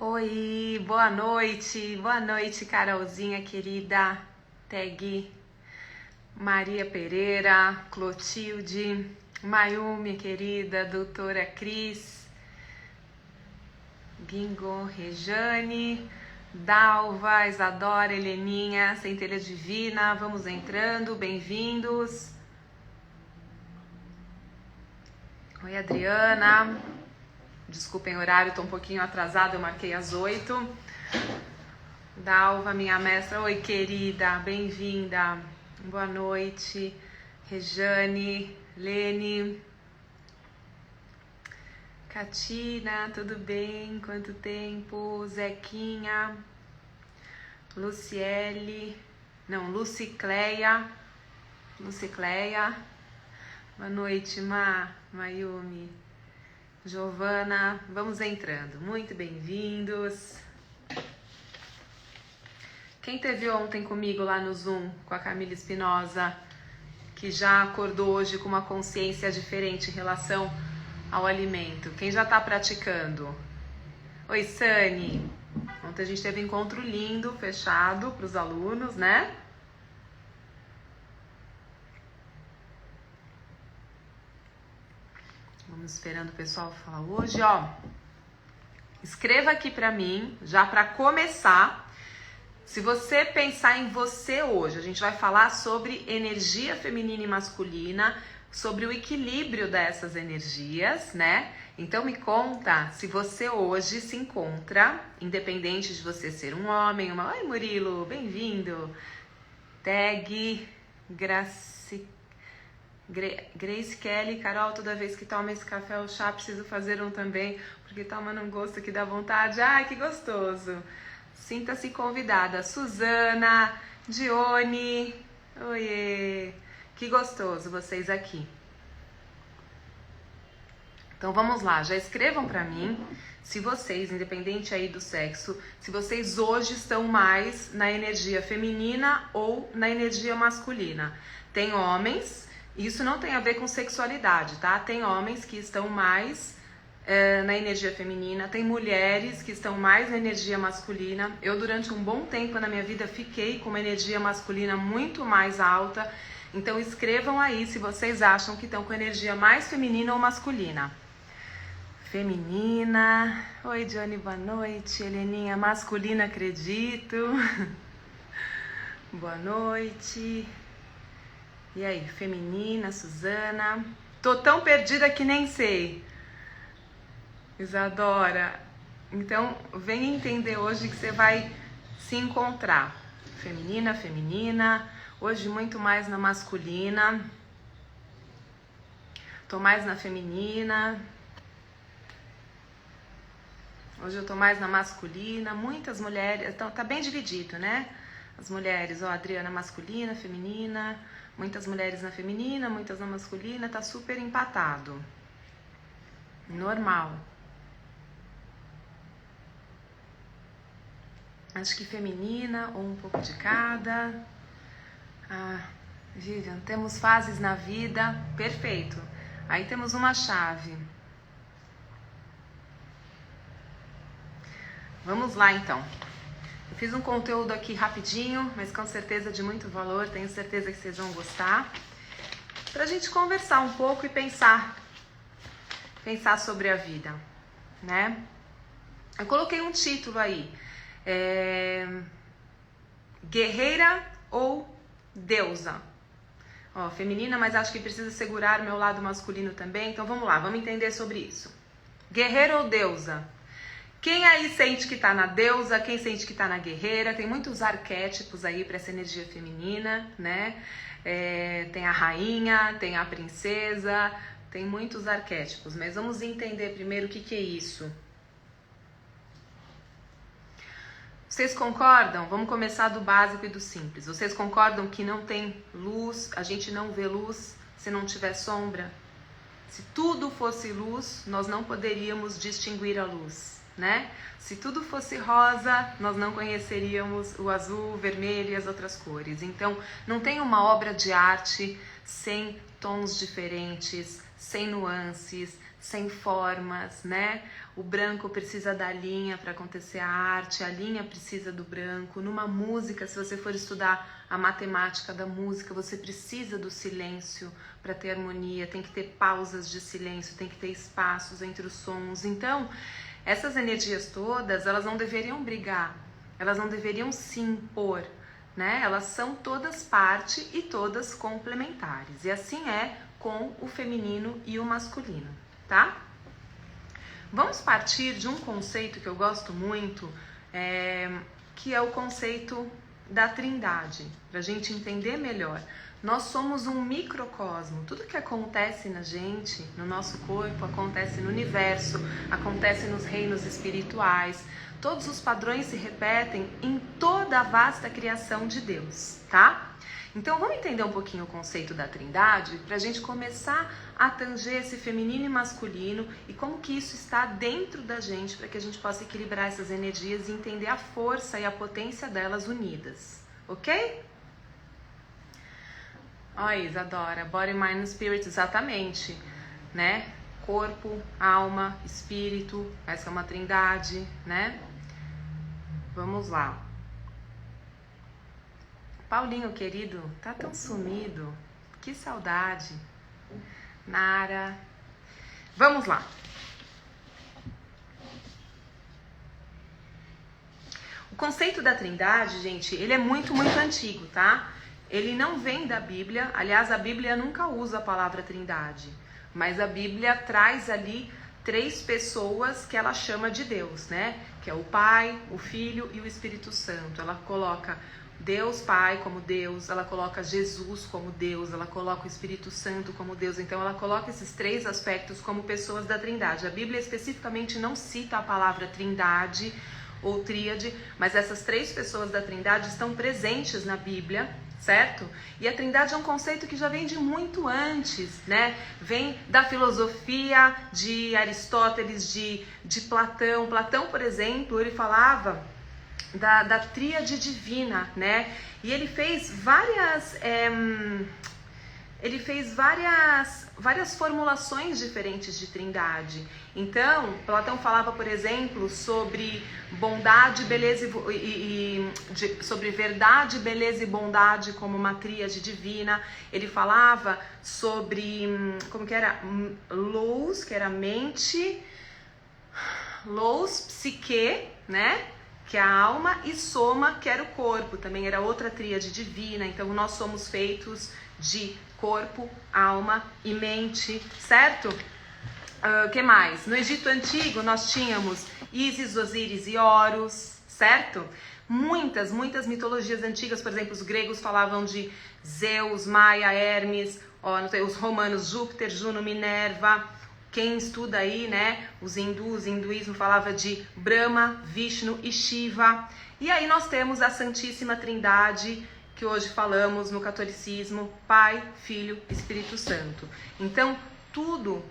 Oi, boa noite, Carolzinha querida, Tag, Maria Pereira, Clotilde, Mayumi querida, doutora Cris, Gingo, Rejane, Dalva, Isadora, Heleninha, Centelha Divina, vamos entrando, bem-vindos. Oi, Adriana. Desculpem o horário, tô um pouquinho atrasada, eu marquei às 8. Dalva, minha mestra, oi querida, bem-vinda. Boa noite. Rejane, Lene, Catina, tudo bem? Quanto tempo? Zequinha, Lucicleia. Boa noite, Mayumi. Giovana, vamos entrando. Muito bem-vindos. Quem teve ontem comigo lá no Zoom com a Camila Espinosa, que já acordou hoje com uma consciência diferente em relação ao alimento? Quem já está praticando? Oi, Sani. Ontem a gente teve um encontro lindo, fechado para os alunos, né? Vamos esperando o pessoal falar hoje, ó. Escreva aqui pra mim, já pra começar. Se você pensar em você hoje, a gente vai falar sobre energia feminina e masculina, sobre o equilíbrio dessas energias, né? Então me conta se você hoje se encontra, independente de você ser um homem, uma... Oi, Murilo, bem-vindo. Tag, Grace Kelly, Carol, toda vez que toma esse café ou chá, preciso fazer um também, porque toma num gosto que dá vontade. Ai, que gostoso. Sinta-se convidada. Suzana, Dione, oiê, que gostoso vocês aqui. Então vamos lá, já escrevam pra mim se vocês, independente aí do sexo, se vocês hoje estão mais na energia feminina ou na energia masculina. Tem homens... Isso não tem a ver com sexualidade, tá? Tem homens que estão mais na energia feminina, tem mulheres que estão mais na energia masculina. Eu, durante um bom tempo na minha vida, fiquei com uma energia masculina muito mais alta. Então, escrevam aí se vocês acham que estão com energia mais feminina ou masculina. Feminina. Oi, Johnny, boa noite. Heleninha, masculina, acredito. Boa noite. E aí, feminina, Suzana. Tô tão perdida que nem sei. Isadora. Então, vem entender hoje que você vai se encontrar. Feminina. Hoje muito mais na masculina. Tô mais na feminina. Hoje eu tô mais na masculina. Muitas mulheres. Então, tá bem dividido, né? As mulheres, ó, Adriana masculina, feminina. Muitas mulheres na feminina, muitas na masculina, tá super empatado. Normal. Acho que feminina ou um pouco de cada. Vivian, temos fases na vida. Perfeito. Aí temos uma chave. Vamos lá então. Eu fiz um conteúdo aqui rapidinho, mas com certeza de muito valor, tenho certeza que vocês vão gostar. Pra gente conversar um pouco e pensar sobre a vida, né? Eu coloquei um título aí, Guerreira ou Deusa? Ó, feminina, mas acho que precisa segurar o meu lado masculino também, então vamos lá, vamos entender sobre isso. Guerreira ou deusa? Quem aí sente que tá na deusa, quem sente que tá na guerreira? Tem muitos arquétipos aí para essa energia feminina, né? Tem a rainha, tem a princesa, tem muitos arquétipos. Mas vamos entender primeiro o que é isso. Vocês concordam? Vamos começar do básico e do simples. Vocês concordam que não tem luz, a gente não vê luz se não tiver sombra? Se tudo fosse luz, nós não poderíamos distinguir a luz, né? Se tudo fosse rosa, nós não conheceríamos o azul, o vermelho e as outras cores. Então, não tem uma obra de arte sem tons diferentes, sem nuances, sem formas, né? O branco precisa da linha para acontecer a arte, a linha precisa do branco. Numa música, se você for estudar a matemática da música, você precisa do silêncio para ter harmonia, tem que ter pausas de silêncio, tem que ter espaços entre os sons. Então, essas energias todas, elas não deveriam brigar, elas não deveriam se impor, né? Elas são todas parte e todas complementares. E assim é com o feminino e o masculino, tá? Vamos partir de um conceito que eu gosto muito, que é o conceito da trindade, para a gente entender melhor. Nós somos um microcosmo. Tudo que acontece na gente, no nosso corpo, acontece no universo, acontece nos reinos espirituais. Todos os padrões se repetem em toda a vasta criação de Deus, tá? Então vamos entender um pouquinho o conceito da trindade para a gente começar a tanger esse feminino e masculino e como que isso está dentro da gente para que a gente possa equilibrar essas energias e entender a força e a potência delas unidas, ok? Ó, Isadora, body, mind and spirit, exatamente, né? Corpo, alma, espírito, essa é uma trindade, né? Vamos lá. Paulinho, querido, tá tão sumido. Que saudade. Nara. Vamos lá. O conceito da trindade, gente, ele é muito, muito antigo, tá? Ele não vem da Bíblia. Aliás, a Bíblia nunca usa a palavra trindade. Mas a Bíblia traz ali 3 pessoas que ela chama de Deus, né? Que é o Pai, o Filho e o Espírito Santo. Ela coloca Deus Pai como Deus, ela coloca Jesus como Deus, ela coloca o Espírito Santo como Deus. Então ela coloca esses 3 aspectos como pessoas da trindade. A Bíblia especificamente não cita a palavra trindade ou tríade, mas essas 3 pessoas da trindade estão presentes na Bíblia, certo? E a trindade é um conceito que já vem de muito antes, né? Vem da filosofia de Aristóteles, de Platão. Platão, por exemplo, ele falava da tríade divina, né? E ele fez várias formulações diferentes de trindade. Então, Platão falava, por exemplo, sobre bondade, beleza sobre verdade, beleza e bondade como uma tríade divina. Ele falava sobre, como que era? Luz, que era mente, luz, psique, né? Que é a alma, e soma, que era o corpo, também era outra tríade divina. Então nós somos feitos de corpo, alma e mente, certo? Que mais? No Egito Antigo nós tínhamos Ísis, Osíris e Horus, certo? Muitas mitologias antigas, por exemplo, os gregos falavam de Zeus, Maia, Hermes, os romanos Júpiter, Juno, Minerva. Quem estuda aí, né, os hindus, hinduísmo falava de Brahma, Vishnu e Shiva. E aí nós temos a Santíssima Trindade, que hoje falamos no catolicismo, Pai, Filho e Espírito Santo. Então, tudo,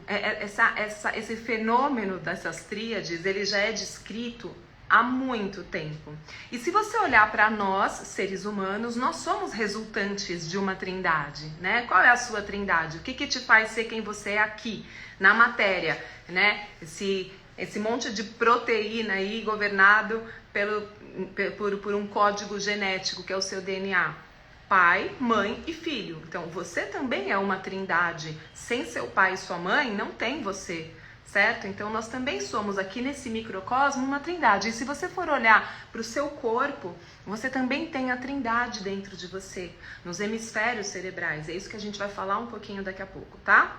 esse fenômeno dessas tríades, ele já é descrito há muito tempo. E se você olhar para nós, seres humanos, nós somos resultantes de uma trindade, né? Qual é a sua trindade? O que te faz ser quem você é aqui, na matéria, né? Esse monte de proteína aí governado por um código genético que é o seu DNA. Pai, mãe e filho. Então, você também é uma trindade. Sem seu pai e sua mãe, não tem você. Certo? Então nós também somos aqui nesse microcosmo uma trindade. E se você for olhar para o seu corpo, você também tem a trindade dentro de você, nos hemisférios cerebrais. É isso que a gente vai falar um pouquinho daqui a pouco, tá?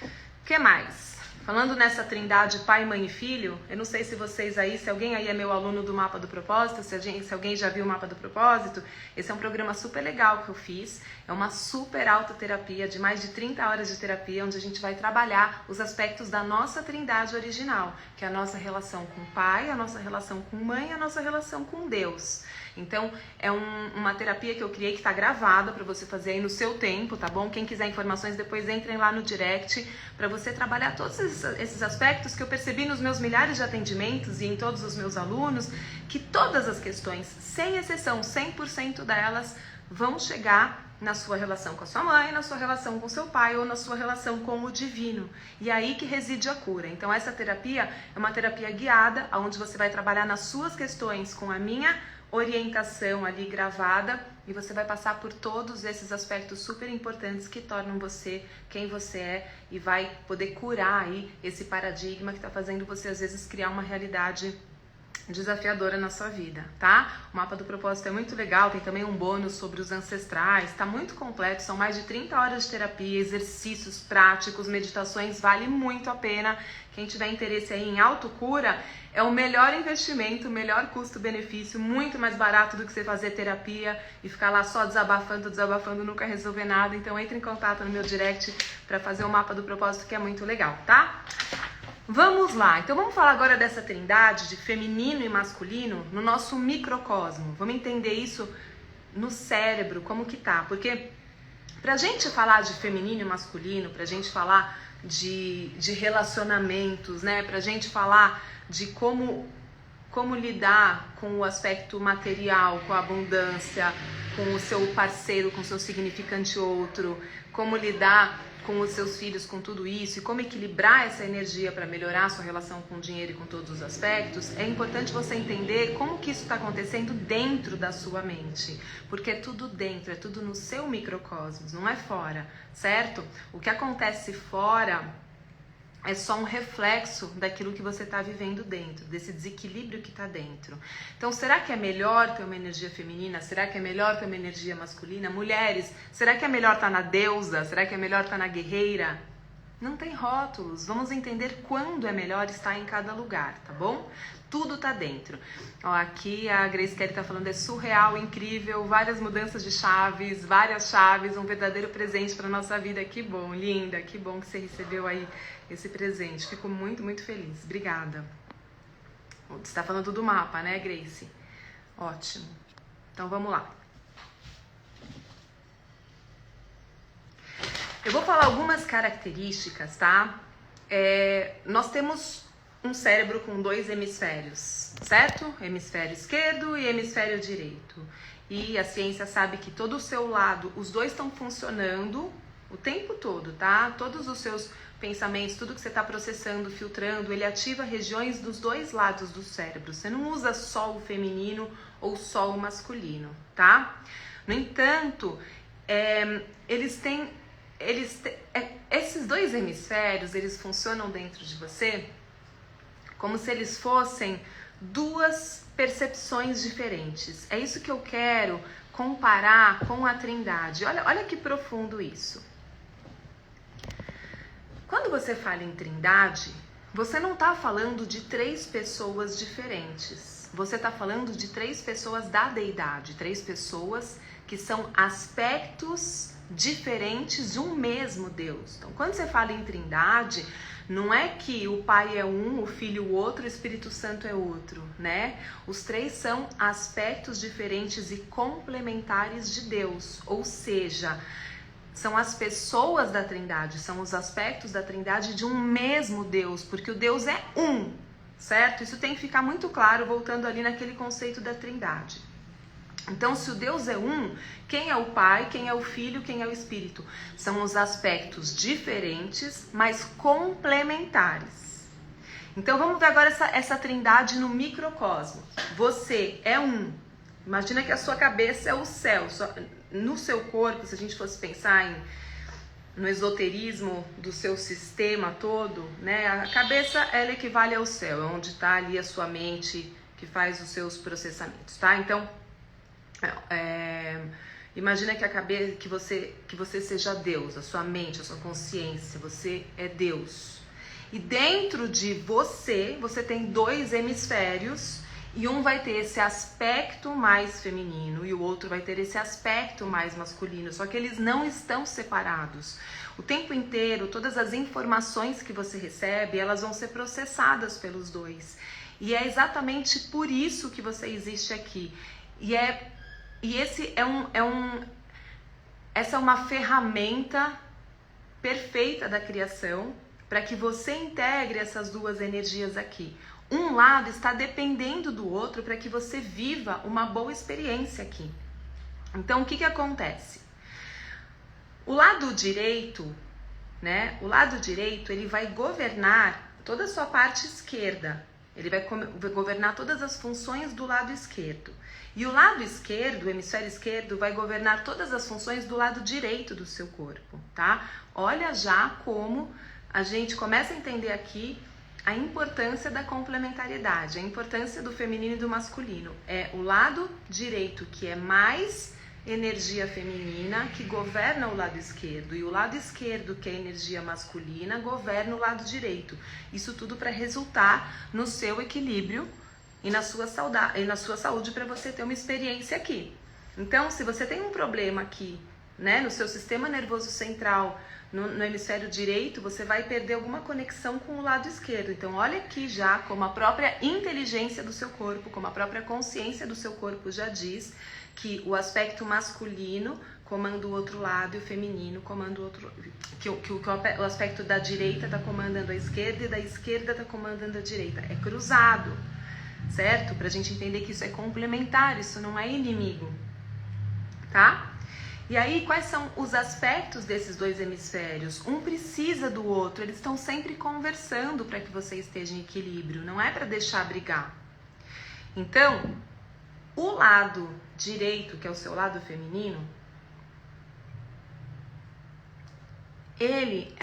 O que mais? Falando nessa trindade pai, mãe e filho, eu não sei se vocês aí, se alguém aí é meu aluno do Mapa do Propósito, se alguém já viu o Mapa do Propósito, esse é um programa super legal que eu fiz, é uma super autoterapia de mais de 30 horas de terapia, onde a gente vai trabalhar os aspectos da nossa trindade original, que é a nossa relação com o pai, a nossa relação com mãe e a nossa relação com Deus. Então, é uma terapia que eu criei que está gravada para você fazer aí no seu tempo, tá bom? Quem quiser informações, depois entrem lá no direct para você trabalhar todos esses aspectos que eu percebi nos meus milhares de atendimentos e em todos os meus alunos, que todas as questões, sem exceção, 100% delas, vão chegar na sua relação com a sua mãe, na sua relação com seu pai ou na sua relação com o divino. E é aí que reside a cura. Então essa terapia é uma terapia guiada, onde você vai trabalhar nas suas questões com a minha orientação ali gravada, e você vai passar por todos esses aspectos super importantes que tornam você quem você é e vai poder curar aí esse paradigma que está fazendo você às vezes criar uma realidade desafiadora na sua vida, tá? O mapa do propósito é muito legal, tem também um bônus sobre os ancestrais, tá muito completo, são mais de 30 horas de terapia, exercícios práticos, meditações, vale muito a pena. Quem tiver interesse aí em autocura, é o melhor investimento, o melhor custo-benefício, muito mais barato do que você fazer terapia e ficar lá só desabafando, nunca resolver nada. Então entre em contato no meu direct para fazer o mapa do propósito, que é muito legal, tá? Vamos lá, então vamos falar agora dessa trindade de feminino e masculino no nosso microcosmo. Vamos entender isso no cérebro, como que tá. Porque pra gente falar de feminino e masculino, pra gente falar de relacionamentos, né? Pra gente falar de como lidar com o aspecto material, com a abundância, com o seu parceiro, com o seu significante outro, como lidar com os seus filhos, com tudo isso, e como equilibrar essa energia para melhorar a sua relação com o dinheiro e com todos os aspectos, é importante você entender como que isso está acontecendo dentro da sua mente, porque é tudo dentro, é tudo no seu microcosmos, não é fora, certo? O que acontece fora é só um reflexo daquilo que você está vivendo dentro, desse desequilíbrio que está dentro. Então, será que é melhor ter uma energia feminina? Será que é melhor ter uma energia masculina? Mulheres, será que é melhor estar na deusa? Será que é melhor estar na guerreira? Não tem rótulos. Vamos entender quando é melhor estar em cada lugar, tá bom? Tudo tá dentro. Ó, aqui a Grace Kelly tá falando, é surreal, incrível, várias mudanças de chaves, várias chaves, um verdadeiro presente para nossa vida. Que bom, linda, que bom que você recebeu aí esse presente. Fico muito, muito feliz. Obrigada. Você está falando do mapa, né, Grace? Ótimo. Então vamos lá. Eu vou falar algumas características, tá? Nós temos um cérebro com 2 hemisférios, certo? Hemisfério esquerdo e hemisfério direito. E a ciência sabe que todo o seu lado, os dois estão funcionando o tempo todo, tá? Todos os seus pensamentos, tudo que você está processando, filtrando, ele ativa regiões dos 2 lados do cérebro. Você não usa só o feminino ou só o masculino, tá? No entanto, esses 2 hemisférios, eles funcionam dentro de você como se eles fossem 2 percepções diferentes. É isso que eu quero comparar com a trindade. Olha que profundo isso. Quando você fala em trindade, você não está falando de 3 pessoas diferentes. Você está falando de 3 pessoas da deidade, 3 pessoas que são aspectos diferentes de um mesmo Deus. Então, quando você fala em trindade, não é que o Pai é um, o Filho o outro, o Espírito Santo é outro, né? Os 3 são aspectos diferentes e complementares de Deus, ou seja, são as pessoas da trindade, são os aspectos da trindade de um mesmo Deus, porque o Deus é um, certo? Isso tem que ficar muito claro, voltando ali naquele conceito da trindade. Então, se o Deus é um, quem é o Pai, quem é o Filho, quem é o Espírito? São os aspectos diferentes, mas complementares. Então, vamos ver agora essa trindade no microcosmo. Você é um. Imagina que a sua cabeça é o céu. No seu corpo, se a gente fosse pensar no esoterismo do seu sistema todo, né? A cabeça, ela equivale ao céu, é onde está ali a sua mente que faz os seus processamentos, tá? Então, imagina que a cabeça, que você seja Deus, a sua mente, a sua consciência, você é Deus. E dentro de você tem 2 hemisférios, e um vai ter esse aspecto mais feminino e o outro vai ter esse aspecto mais masculino, só que eles não estão separados. O tempo inteiro, todas as informações que você recebe, elas vão ser processadas pelos 2. E é exatamente por isso que você existe aqui. Essa é uma ferramenta perfeita da criação para que você integre essas 2 energias aqui. Um lado está dependendo do outro para que você viva uma boa experiência aqui. Então, o que acontece? O lado direito, né? O lado direito, ele vai governar toda a sua parte esquerda. Ele vai governar todas as funções do lado esquerdo. E o lado esquerdo, o hemisfério esquerdo, vai governar todas as funções do lado direito do seu corpo, tá? Olha já como a gente começa a entender aqui a importância da complementariedade, a importância do feminino e do masculino. É o lado direito que é mais energia feminina que governa o lado esquerdo, e o lado esquerdo, que é energia masculina, governa o lado direito. Isso tudo para resultar no seu equilíbrio e na sua saúde, para você ter uma experiência aqui. Então, se você tem um problema aqui, né, no seu sistema nervoso central, no hemisfério direito, você vai perder alguma conexão com o lado esquerdo. Então, olha aqui já como a própria inteligência do seu corpo, como a própria consciência do seu corpo já diz que o aspecto masculino comanda o outro lado e o feminino comanda o outro, que o aspecto da direita está comandando a esquerda e da esquerda está comandando a direita. É cruzado, certo? Pra gente entender que isso é complementar, isso não é inimigo, tá? E aí, quais são os aspectos desses dois hemisférios? Um precisa do outro, eles estão sempre conversando para que você esteja em equilíbrio, não é para deixar brigar. Então, o lado direito, que é o seu lado feminino, ele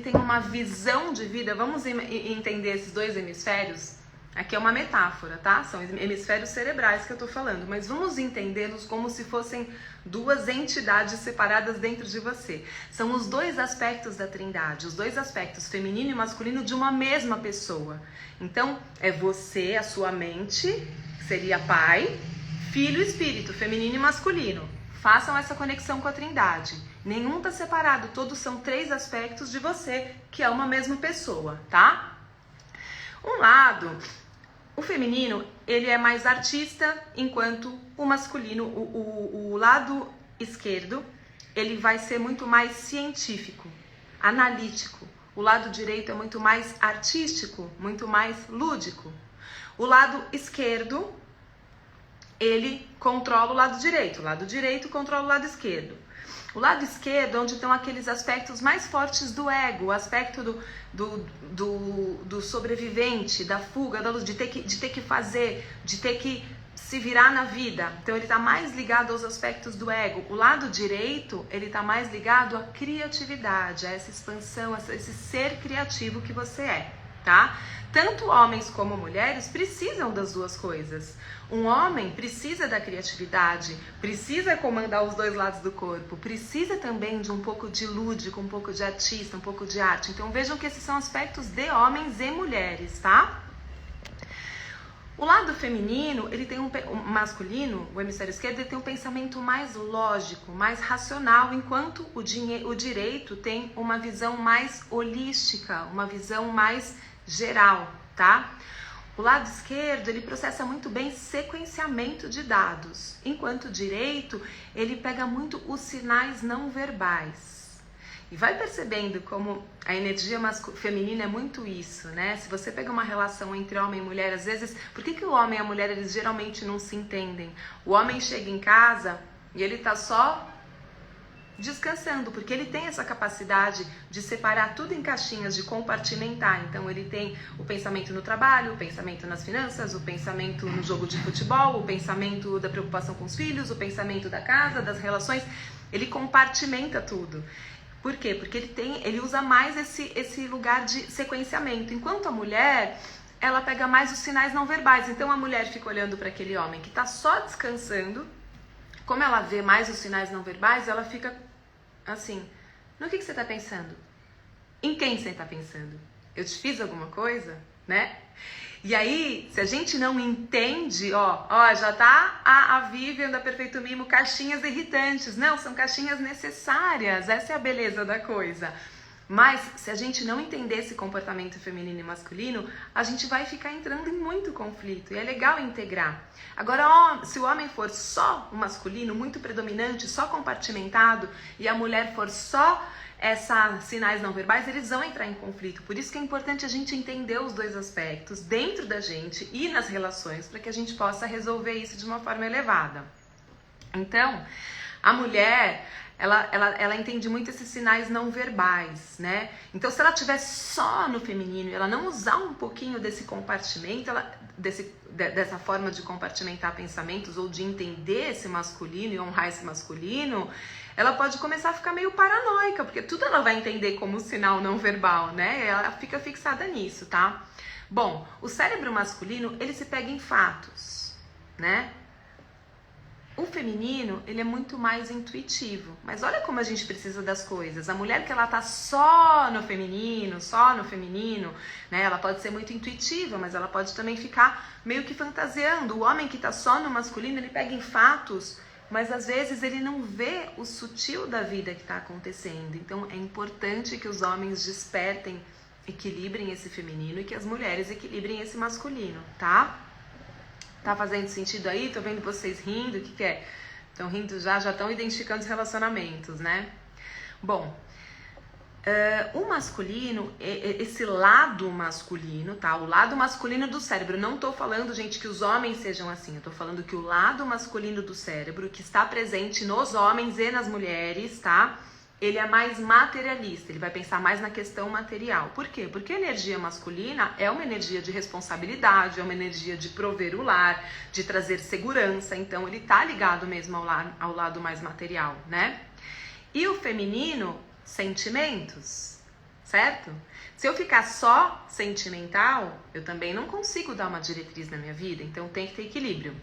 tem uma visão de vida. Vamos entender esses dois hemisférios? Aqui é uma metáfora, tá? São hemisférios cerebrais que eu tô falando, mas vamos entendê-los como se fossem duas entidades separadas dentro de você. São os dois aspectos da trindade, os dois aspectos feminino e masculino de uma mesma pessoa. Então, é você, a sua mente, que seria pai, filho e espírito, feminino e masculino. Façam essa conexão com a trindade. Nenhum tá separado, todos são três aspectos de você, que é uma mesma pessoa, tá? Um lado, o feminino, ele é mais artista, enquanto o masculino, o lado esquerdo, ele vai ser muito mais científico, analítico. O lado direito é muito mais artístico, muito mais lúdico. O lado esquerdo, ele controla o lado direito controla o lado esquerdo. O lado esquerdo é onde estão aqueles aspectos mais fortes do ego, o aspecto do sobrevivente, da fuga, da luz, de ter que fazer, de ter que se virar na vida. Então ele está mais ligado aos aspectos do ego. O lado direito, ele está mais ligado à criatividade, a essa expansão, a esse ser criativo que você é, tá? Tanto homens como mulheres precisam das duas coisas. Um homem precisa da criatividade, precisa comandar os dois lados do corpo, precisa também de um pouco de lúdico, um pouco de artista, um pouco de arte. Então vejam que esses são aspectos de homens e mulheres, tá? O lado feminino, ele tem o masculino, o hemisfério esquerdo, ele tem um pensamento mais lógico, mais racional, enquanto o direito tem uma visão mais holística, uma visão mais geral, tá? O lado esquerdo, ele processa muito bem sequenciamento de dados, enquanto o direito, ele pega muito os sinais não verbais. E vai percebendo como a energia feminina é muito isso, né? Se você pega uma relação entre homem e mulher, às vezes, por que o homem e a mulher, eles geralmente não se entendem? O homem chega em casa e ele tá só descansando, porque ele tem essa capacidade de separar tudo em caixinhas, de compartimentar. Então ele tem o pensamento no trabalho, o pensamento nas finanças, o pensamento no jogo de futebol, o pensamento da preocupação com os filhos, o pensamento da casa, das relações. Ele compartimenta tudo. Por quê? Porque ele usa mais esse lugar de sequenciamento. Enquanto a mulher, ela pega mais os sinais não verbais. Então a mulher fica olhando para aquele homem que está só descansando. Como ela vê mais os sinais não verbais, ela fica assim, no que você está pensando? Em quem você está pensando? Eu te fiz alguma coisa? Né? E aí, se a gente não entende, já tá a Vivian da Perfeito Mimo, caixinhas irritantes. Não, são caixinhas necessárias, essa é a beleza da coisa. Mas, se a gente não entender esse comportamento feminino e masculino, a gente vai ficar entrando em muito conflito. E é legal integrar. Agora, se o homem for só o masculino, muito predominante, só compartimentado, e a mulher for só esses sinais não verbais, eles vão entrar em conflito. Por isso que é importante a gente entender os dois aspectos dentro da gente e nas relações, para que a gente possa resolver isso de uma forma elevada. Então, a mulher, ela entende muito esses sinais não verbais, né? Então, se ela estiver só no feminino e ela não usar um pouquinho desse compartimento, dessa forma de compartimentar pensamentos ou de entender esse masculino e honrar esse masculino, ela pode começar a ficar meio paranoica, porque tudo ela vai entender como sinal não verbal, né? Ela fica fixada nisso, tá? Bom, o cérebro masculino, ele se pega em fatos, né? O feminino, ele é muito mais intuitivo. Mas olha como a gente precisa das coisas. A mulher que ela tá só no feminino, né? Ela pode ser muito intuitiva, mas ela pode também ficar meio que fantasiando. O homem que tá só no masculino, ele pega em fatos, mas às vezes ele não vê o sutil da vida que tá acontecendo. Então é importante que os homens despertem, equilibrem esse feminino e que as mulheres equilibrem esse masculino, tá? Tá fazendo sentido aí? Tô vendo vocês rindo, o que é? Estão rindo já estão identificando os relacionamentos, né? Bom, o masculino, esse lado masculino, tá? O lado masculino do cérebro. Não tô falando, gente, que os homens sejam assim. Eu tô falando que o lado masculino do cérebro, que está presente nos homens e nas mulheres, tá? Ele é mais materialista, ele vai pensar mais na questão material. Por quê? Porque a energia masculina é uma energia de responsabilidade, é uma energia de prover o lar, de trazer segurança, então ele tá ligado mesmo ao lado mais material, né? E o feminino, sentimentos, certo? Se eu ficar só sentimental, eu também não consigo dar uma diretriz na minha vida, então tem que ter equilíbrio.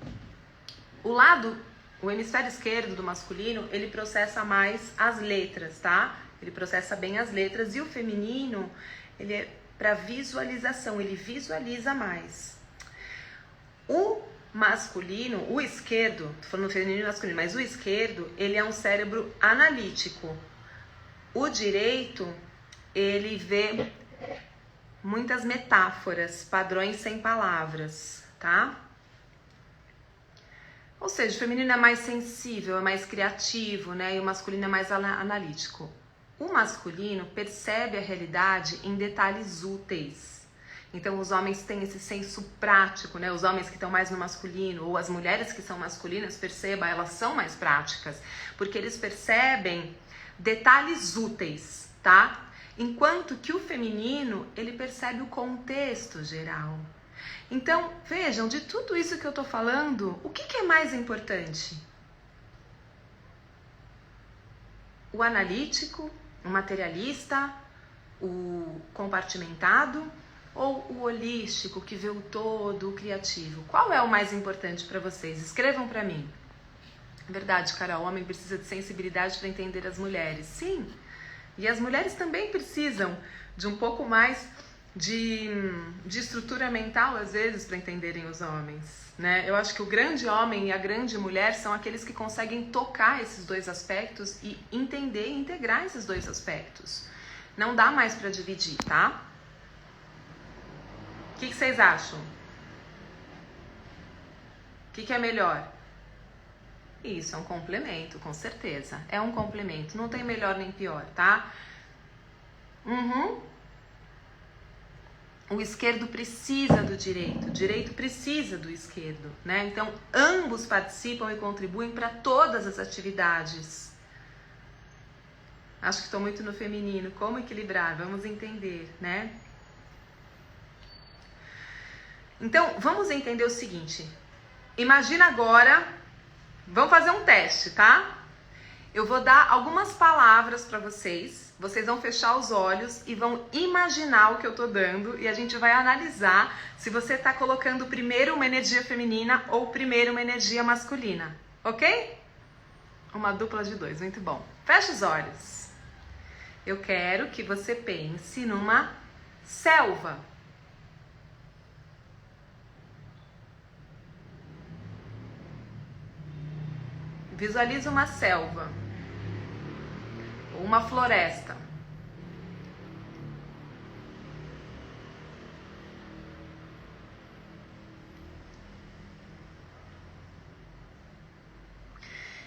O hemisfério esquerdo do masculino, ele processa mais as letras, tá? Ele processa bem as letras. E o feminino, ele é para visualização, ele visualiza mais. O masculino, o esquerdo, tô falando feminino e masculino, mas o esquerdo, ele é um cérebro analítico. O direito, ele vê muitas metáforas, padrões sem palavras, tá? Ou seja, o feminino é mais sensível, é mais criativo, né? E o masculino é mais analítico. O masculino percebe a realidade em detalhes úteis. Então, os homens têm esse senso prático, né? Os homens que estão mais no masculino, ou as mulheres que são masculinas, perceba, elas são mais práticas. Porque eles percebem detalhes úteis, tá? Enquanto que o feminino, ele percebe o contexto geral. Então, vejam, de tudo isso que eu tô falando, o que é mais importante? O analítico, o materialista, o compartimentado ou o holístico, que vê o todo, o criativo? Qual é o mais importante para vocês? Escrevam para mim. Verdade, cara, o homem precisa de sensibilidade para entender as mulheres. Sim, e as mulheres também precisam de um pouco mais de estrutura mental, às vezes, para entenderem os homens, né? Eu acho que o grande homem e a grande mulher são aqueles que conseguem tocar esses dois aspectos e entender e integrar esses dois aspectos. Não dá mais para dividir, tá? O que vocês acham? O que é melhor? Isso, é um complemento, com certeza. É um complemento, não tem melhor nem pior, tá? O esquerdo precisa do direito, o direito precisa do esquerdo, né? Então, ambos participam e contribuem para todas as atividades. Acho que estou muito no feminino. Como equilibrar? Vamos entender, né? Então, vamos entender o seguinte. Imagina agora, vamos fazer um teste, tá? Eu vou dar algumas palavras para vocês. Vocês vão fechar os olhos e vão imaginar o que eu tô dando e a gente vai analisar se você tá colocando primeiro uma energia feminina ou primeiro uma energia masculina, ok? Uma dupla de dois, muito bom. Fecha os olhos. Eu quero que você pense numa selva. Visualiza uma selva. Uma floresta.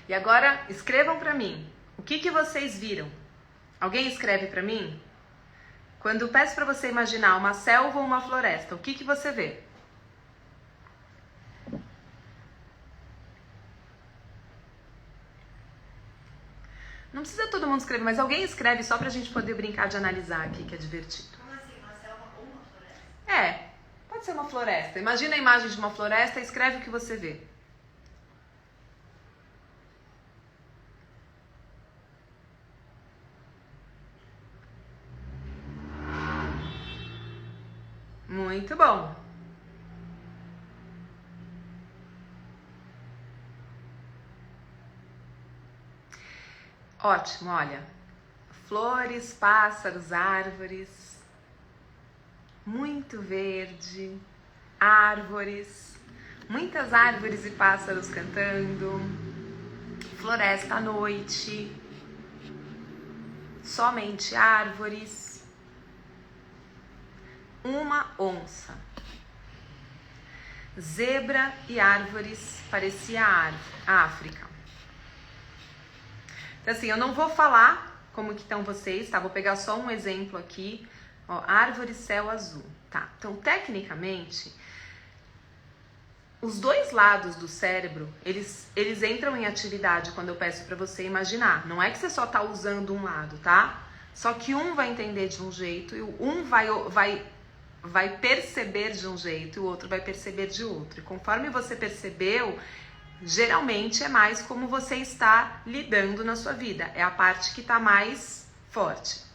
E agora escrevam para mim. O que vocês viram? Alguém escreve para mim? Quando eu peço para você imaginar uma selva ou uma floresta, o que você vê? Não precisa todo mundo escrever, mas alguém escreve só pra gente poder brincar de analisar aqui, que é divertido. Como assim, uma selva ou uma floresta? É, pode ser uma floresta. Imagina a imagem de uma floresta e escreve o que você vê. Muito bom. Ótimo, olha. Flores, pássaros, árvores. Muito verde. Árvores. Muitas árvores e pássaros cantando. Floresta à noite. Somente árvores. Uma onça. Zebra e árvores, parecia a África. Então assim, eu não vou falar como que estão vocês, tá? Vou pegar só um exemplo aqui. Ó, árvore, céu azul. Tá, então tecnicamente, os dois lados do cérebro, eles entram em atividade quando eu peço pra você imaginar. Não é que você só tá usando um lado, tá? Só que um vai entender de um jeito e um vai perceber de um jeito e o outro vai perceber de outro. E conforme você percebeu, geralmente é mais como você está lidando na sua vida. É a parte que está mais forte.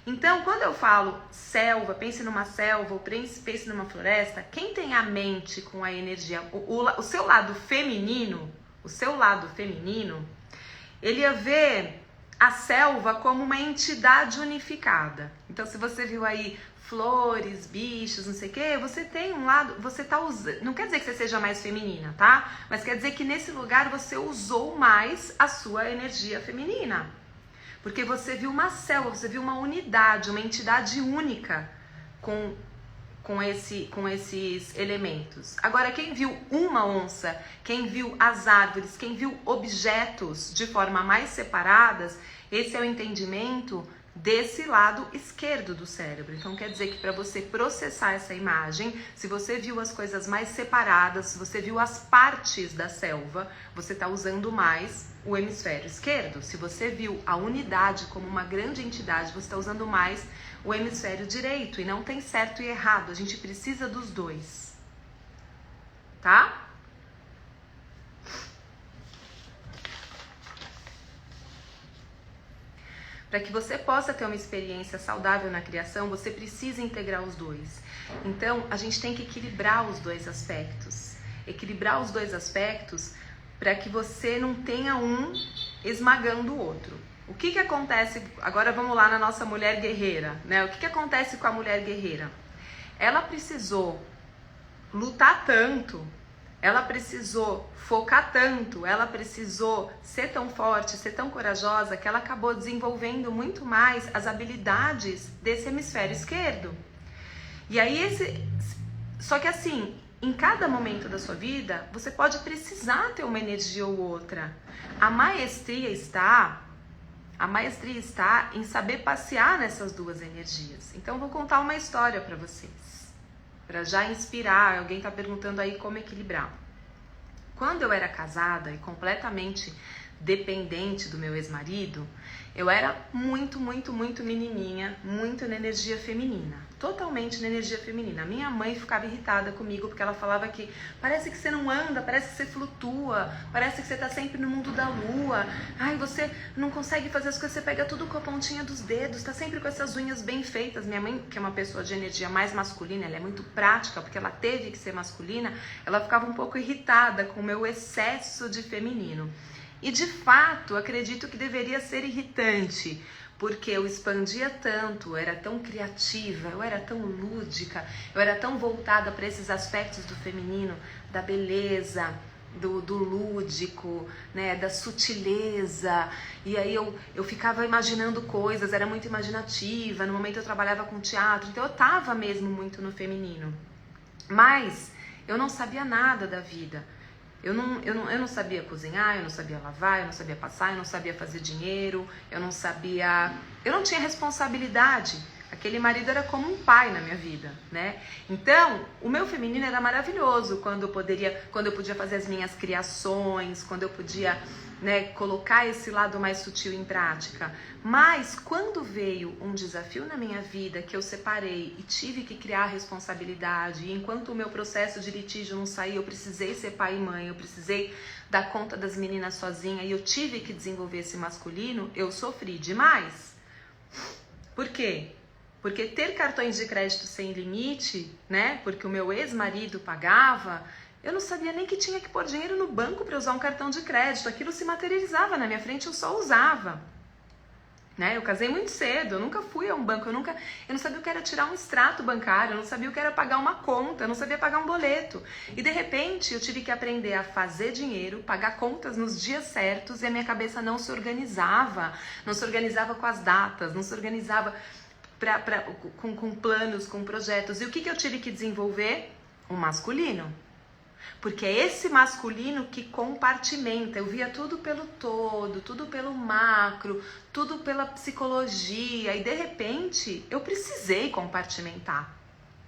Então, quando eu falo selva, pense numa selva ou pense numa floresta, quem tem a mente com a energia, o seu lado feminino, ele ia ver a selva como uma entidade unificada. Então, se você viu aí flores, bichos, não sei o que, você tem um lado, você tá usando, não quer dizer que você seja mais feminina, tá? Mas quer dizer que nesse lugar você usou mais a sua energia feminina. Porque você viu uma selva, você viu uma unidade, uma entidade única com esses elementos. Agora, quem viu uma onça, quem viu as árvores, quem viu objetos de forma mais separadas, esse é o entendimento desse lado esquerdo do cérebro. Então quer dizer que para você processar essa imagem, se você viu as coisas mais separadas, se você viu as partes da selva, você está usando mais o hemisfério esquerdo. Se você viu a unidade como uma grande entidade, você está usando mais o hemisfério direito. E não tem certo e errado, a gente precisa dos dois. Tá? Para que você possa ter uma experiência saudável na criação, você precisa integrar os dois. Então, a gente tem que equilibrar os dois aspectos. Equilibrar os dois aspectos para que você não tenha um esmagando o outro. O que acontece? Agora vamos lá na nossa mulher guerreira, né? O que acontece com a mulher guerreira? Ela precisou lutar tanto, ela precisou focar tanto, ela precisou ser tão forte, ser tão corajosa, que ela acabou desenvolvendo muito mais as habilidades desse hemisfério esquerdo. E aí só que assim, em cada momento da sua vida, você pode precisar ter uma energia ou outra. A maestria está em saber passear nessas duas energias. Então, vou contar uma história para vocês, para já inspirar. Alguém está perguntando aí como equilibrar. Quando eu era casada e completamente dependente do meu ex-marido, eu era muito menininha, muito na energia feminina, totalmente na energia feminina. A minha mãe ficava irritada comigo porque ela falava que parece que você não anda, parece que você flutua, parece que você tá sempre no mundo da lua. Ai, você não consegue fazer as coisas, você pega tudo com a pontinha dos dedos, tá sempre com essas unhas bem feitas. Minha mãe, que é uma pessoa de energia mais masculina, ela é muito prática, porque ela teve que ser masculina, ela ficava um pouco irritada com o meu excesso de feminino. E de fato, acredito que deveria ser irritante, porque eu expandia tanto, eu era tão criativa, eu era tão lúdica, eu era tão voltada para esses aspectos do feminino, da beleza, do lúdico, né, da sutileza. E aí eu ficava imaginando coisas, era muito imaginativa. No momento eu trabalhava com teatro, então eu estava mesmo muito no feminino. Mas eu não sabia nada da vida. Eu não sabia cozinhar, eu não sabia lavar, eu não sabia passar, eu não sabia fazer dinheiro, eu não tinha responsabilidade. Aquele marido era como um pai na minha vida, né? Então, o meu feminino era maravilhoso quando eu podia fazer as minhas criações, quando eu podia, né, colocar esse lado mais sutil em prática. Mas quando veio um desafio na minha vida que eu separei e tive que criar responsabilidade, e enquanto o meu processo de litígio não saiu, eu precisei ser pai e mãe, eu precisei dar conta das meninas sozinha e eu tive que desenvolver esse masculino, eu sofri demais. Por quê? Porque ter cartões de crédito sem limite, né? Porque o meu ex-marido pagava, eu não sabia nem que tinha que pôr dinheiro no banco para usar um cartão de crédito. Aquilo se materializava na minha frente, eu só usava. Né? Eu casei muito cedo, eu nunca fui a um banco, eu não sabia o que era tirar um extrato bancário, eu não sabia o que era pagar uma conta, eu não sabia pagar um boleto. E de repente eu tive que aprender a fazer dinheiro, pagar contas nos dias certos e a minha cabeça não se organizava com as datas, não se organizava com planos, com projetos. E o que eu tive que desenvolver? Um masculino. Porque é esse masculino que compartimenta. Eu via tudo pelo todo, tudo pelo macro, tudo pela psicologia. E de repente eu precisei compartimentar.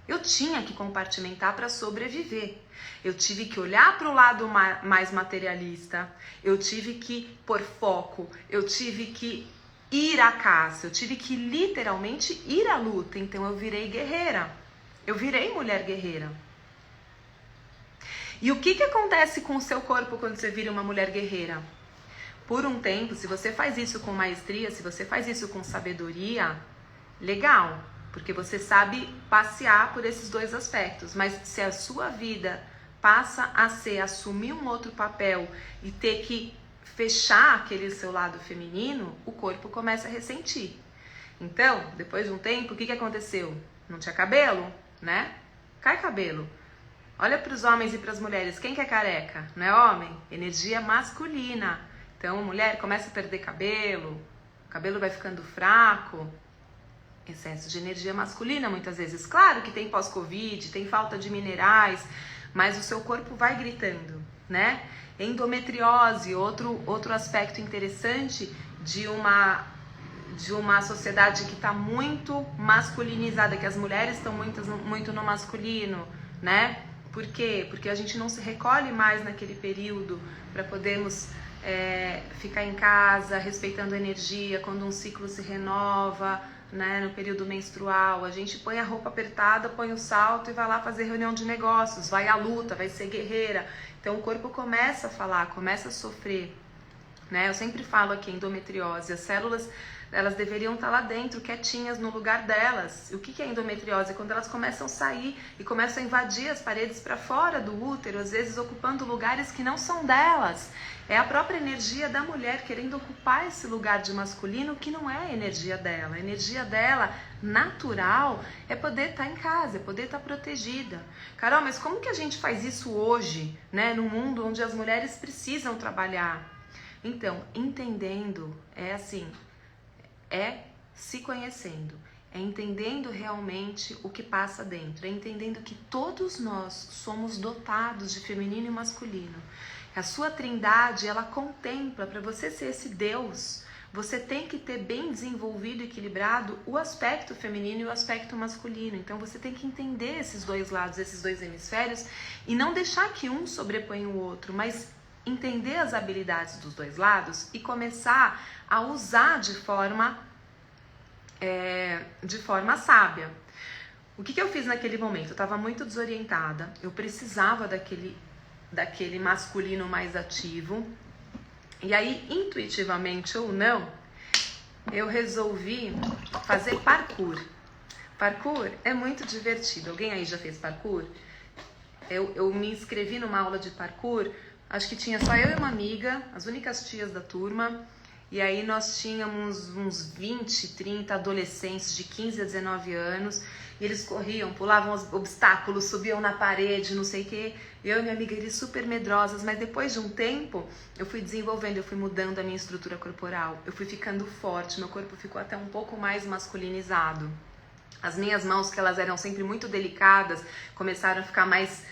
Eu tinha que compartimentar para sobreviver. Eu tive que olhar para o lado mais materialista. Eu tive que pôr foco. Eu tive que ir à caça. Eu tive que literalmente ir à luta. Então eu virei guerreira. Eu virei mulher guerreira. E o que acontece com o seu corpo quando você vira uma mulher guerreira? Por um tempo, se você faz isso com maestria, se você faz isso com sabedoria, legal, porque você sabe passear por esses dois aspectos. Mas se a sua vida passa a ser assumir um outro papel e ter que fechar aquele seu lado feminino, o corpo começa a ressentir. Então, depois de um tempo, o que aconteceu? Não tinha cabelo, né? Cai cabelo. Olha para os homens e para as mulheres, quem que é careca? Não é homem? Energia masculina. Então, a mulher começa a perder cabelo, o cabelo vai ficando fraco. Excesso de energia masculina, muitas vezes. Claro que tem pós-Covid, tem falta de minerais, mas o seu corpo vai gritando, né? Endometriose, outro aspecto interessante de uma sociedade que está muito masculinizada, que as mulheres estão muito no masculino, né? Por quê? Porque a gente não se recolhe mais naquele período para podermos ficar em casa, respeitando a energia, quando um ciclo se renova, né, no período menstrual. A gente põe a roupa apertada, põe o salto e vai lá fazer reunião de negócios, vai à luta, vai ser guerreira. Então o corpo começa a falar, começa a sofrer. Né? Eu sempre falo aqui, endometriose, as células, elas deveriam estar lá dentro, quietinhas no lugar delas. E o que é endometriose? É quando elas começam a sair e começam a invadir as paredes para fora do útero, às vezes ocupando lugares que não são delas. É a própria energia da mulher querendo ocupar esse lugar de masculino que não é a energia dela. A energia dela, natural, é poder estar em casa, é poder estar protegida. Carol, mas como que a gente faz isso hoje, né, no mundo onde as mulheres precisam trabalhar? Então, entendendo, é se conhecendo, é entendendo realmente o que passa dentro, é entendendo que todos nós somos dotados de feminino e masculino. A sua trindade, ela contempla, para você ser esse Deus, você tem que ter bem desenvolvido e equilibrado o aspecto feminino e o aspecto masculino. Então você tem que entender esses dois lados, esses dois hemisférios, e não deixar que um sobreponha o outro, mas entender as habilidades dos dois lados e começar a usar de forma sábia. O que eu fiz naquele momento? Eu estava muito desorientada, eu precisava daquele masculino mais ativo, e aí, intuitivamente ou não, eu resolvi fazer parkour. Parkour é muito divertido. Alguém aí já fez parkour? Eu me inscrevi numa aula de parkour. Acho que tinha só eu e uma amiga, as únicas tias da turma. E aí nós tínhamos uns 20, 30 adolescentes de 15 a 19 anos. E eles corriam, pulavam os obstáculos, subiam na parede, não sei o quê. Eu e minha amiga, eles super medrosas. Mas depois de um tempo, eu fui desenvolvendo, eu fui mudando a minha estrutura corporal. Eu fui ficando forte, meu corpo ficou até um pouco mais masculinizado. As minhas mãos, que elas eram sempre muito delicadas, começaram a ficar mais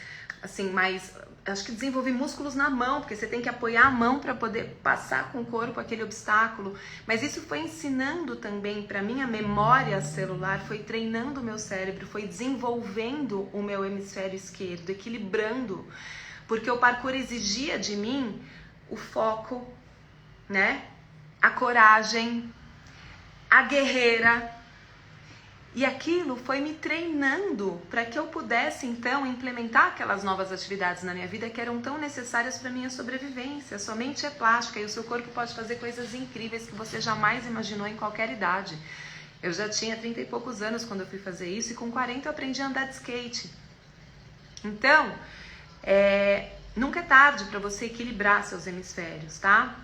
assim, mais... Acho que desenvolvi músculos na mão, porque você tem que apoiar a mão para poder passar com o corpo aquele obstáculo. Mas isso foi ensinando também para mim a memória celular, foi treinando o meu cérebro, foi desenvolvendo o meu hemisfério esquerdo, equilibrando. Porque o parkour exigia de mim o foco, né? A coragem, a guerreira. E aquilo foi me treinando para que eu pudesse, então, implementar aquelas novas atividades na minha vida que eram tão necessárias para a minha sobrevivência. Sua mente é plástica e o seu corpo pode fazer coisas incríveis que você jamais imaginou em qualquer idade. Eu já tinha 30 e poucos anos quando eu fui fazer isso e com 40 eu aprendi a andar de skate. Então, nunca é tarde para você equilibrar seus hemisférios, tá?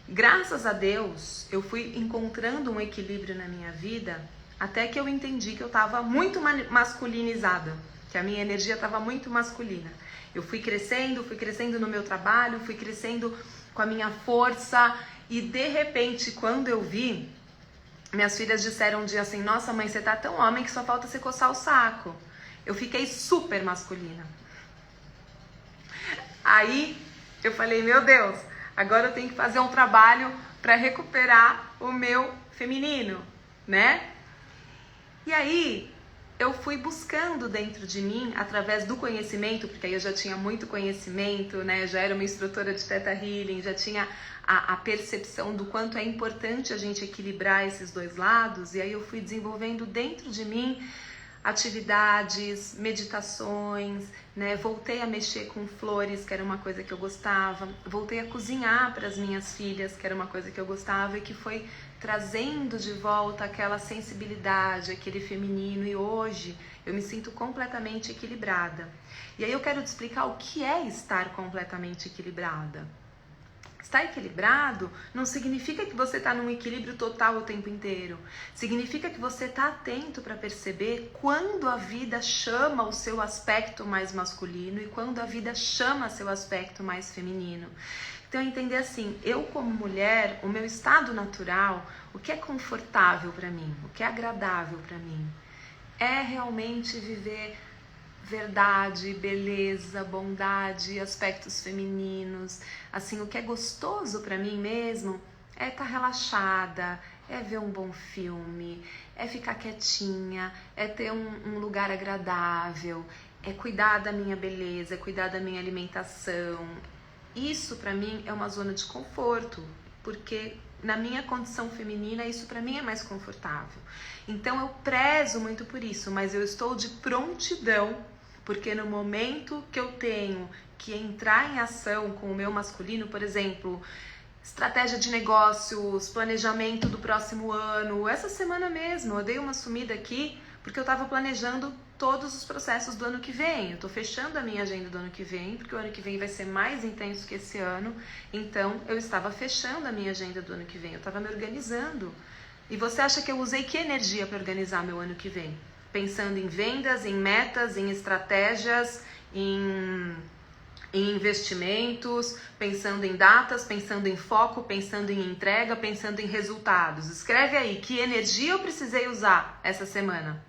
Graças a Deus, eu fui encontrando um equilíbrio na minha vida até que eu entendi que eu estava muito masculinizada, que a minha energia estava muito masculina. Eu fui crescendo no meu trabalho, fui crescendo com a minha força e de repente, quando eu vi, minhas filhas disseram um dia assim, nossa mãe, você tá tão homem que só falta você coçar o saco. Eu fiquei super masculina. Aí eu falei, meu Deus, agora eu tenho que fazer um trabalho para recuperar o meu feminino, né? E aí, eu fui buscando dentro de mim, através do conhecimento, porque aí eu já tinha muito conhecimento, né? Já era uma instrutora de Theta Healing, já tinha a percepção do quanto é importante a gente equilibrar esses dois lados. E aí eu fui desenvolvendo dentro de mim atividades, meditações, né? Voltei a mexer com flores, que era uma coisa que eu gostava. Voltei a cozinhar para as minhas filhas, que era uma coisa que eu gostava e que foi trazendo de volta aquela sensibilidade, aquele feminino, e hoje eu me sinto completamente equilibrada. E aí eu quero te explicar o que é estar completamente equilibrada. Estar equilibrado não significa que você está num equilíbrio total o tempo inteiro. Significa que você está atento para perceber quando a vida chama o seu aspecto mais masculino e quando a vida chama seu aspecto mais feminino. Então, entender assim, eu como mulher, o meu estado natural, o que é confortável para mim, o que é agradável para mim, é realmente viver verdade, beleza, bondade, aspectos femininos. Assim, o que é gostoso para mim mesmo é estar relaxada, é ver um bom filme, é ficar quietinha, é ter um lugar agradável, é cuidar da minha beleza, é cuidar da minha alimentação. Isso para mim é uma zona de conforto, porque na minha condição feminina isso para mim é mais confortável. Então eu prezo muito por isso, mas eu estou de prontidão, porque no momento que eu tenho que entrar em ação com o meu masculino, por exemplo, estratégia de negócios, planejamento do próximo ano, essa semana mesmo eu dei uma sumida aqui porque eu estava planejando todos os processos do ano que vem. Eu estou fechando a minha agenda do ano que vem, porque o ano que vem vai ser mais intenso que esse ano. Então, eu estava fechando a minha agenda do ano que vem. Eu estava me organizando. E você acha que eu usei que energia para organizar meu ano que vem? Pensando em vendas, em metas, em estratégias, em investimentos, pensando em datas, pensando em foco, pensando em entrega, pensando em resultados. Escreve aí, que energia eu precisei usar essa semana?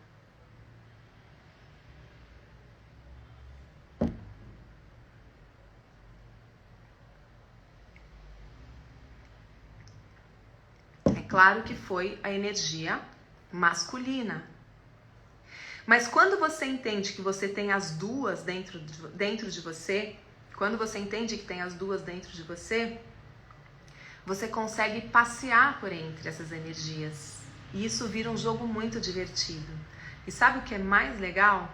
Claro que foi a energia masculina. Mas quando você entende que você tem as duas dentro de você, quando você entende que tem as duas dentro de você, você consegue passear por entre essas energias. E isso vira um jogo muito divertido. E sabe o que é mais legal?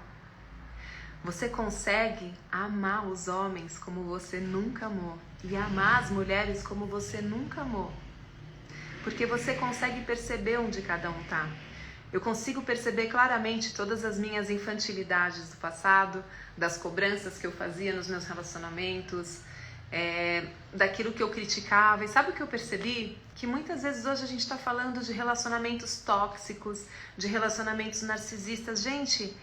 Você consegue amar os homens como você nunca amou. E amar as mulheres como você nunca amou. Porque você consegue perceber onde cada um tá. Eu consigo perceber claramente todas as minhas infantilidades do passado, das cobranças que eu fazia nos meus relacionamentos, daquilo que eu criticava. E sabe o que eu percebi? Que muitas vezes hoje a gente está falando de relacionamentos tóxicos, de relacionamentos narcisistas. Gente,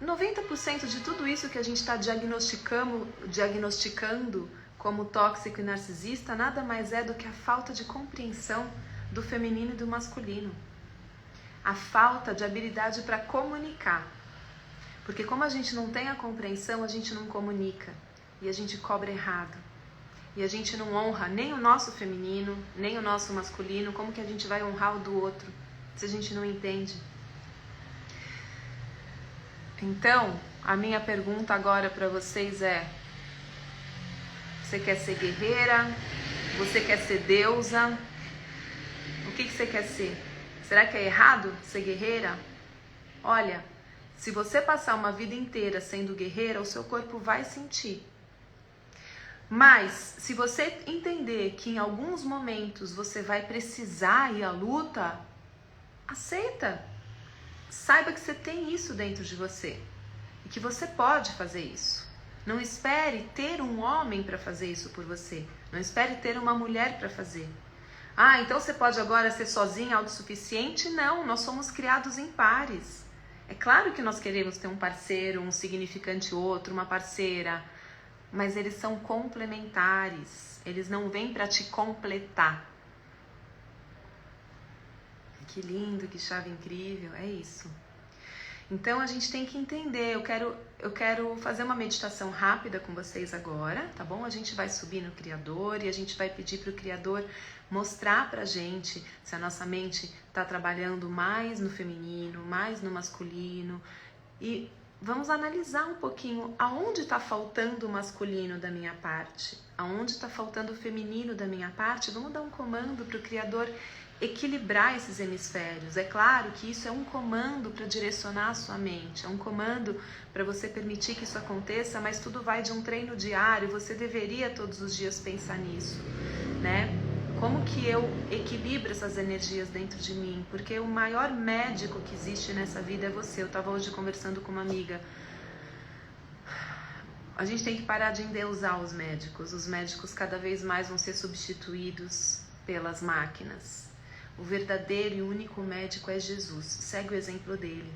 90% de tudo isso que a gente está diagnosticando como tóxico e narcisista, nada mais é do que a falta de compreensão do feminino e do masculino. A falta de habilidade para comunicar. Porque como a gente não tem a compreensão, a gente não comunica. E a gente cobra errado. E a gente não honra nem o nosso feminino, nem o nosso masculino. Como que a gente vai honrar o do outro, se a gente não entende? Então, a minha pergunta agora para vocês é: você quer ser guerreira? Você quer ser deusa? O que você quer ser? Será que é errado ser guerreira? Olha, se você passar uma vida inteira sendo guerreira, o seu corpo vai sentir. Mas, se você entender que em alguns momentos você vai precisar ir à luta, aceita. Saiba que você tem isso dentro de você e que você pode fazer isso. Não espere ter um homem para fazer isso por você. Não espere ter uma mulher para fazer. Ah, então você pode agora ser sozinha, autossuficiente? Não, nós somos criados em pares. É claro que nós queremos ter um parceiro, um significante outro, uma parceira, mas eles são complementares. Eles não vêm para te completar. Que lindo, que chave incrível, é isso. Então a gente tem que entender. Eu quero fazer uma meditação rápida com vocês agora, tá bom? A gente vai subir no Criador e a gente vai pedir para o Criador mostrar pra gente se a nossa mente está trabalhando mais no feminino, mais no masculino. E vamos analisar um pouquinho aonde está faltando o masculino da minha parte, aonde está faltando o feminino da minha parte. Vamos dar um comando para o Criador equilibrar esses hemisférios. É claro que isso é um comando para direcionar a sua mente, é um comando para você permitir que isso aconteça, mas tudo vai de um treino diário. Você deveria todos os dias pensar nisso, né? Como que eu equilibro essas energias dentro de mim? Porque o maior médico que existe nessa vida é você. Eu estava hoje conversando com uma amiga. A gente tem que parar de endeusar os médicos. Os médicos cada vez mais vão ser substituídos pelas máquinas. O verdadeiro e único médico é Jesus. Segue o exemplo dele.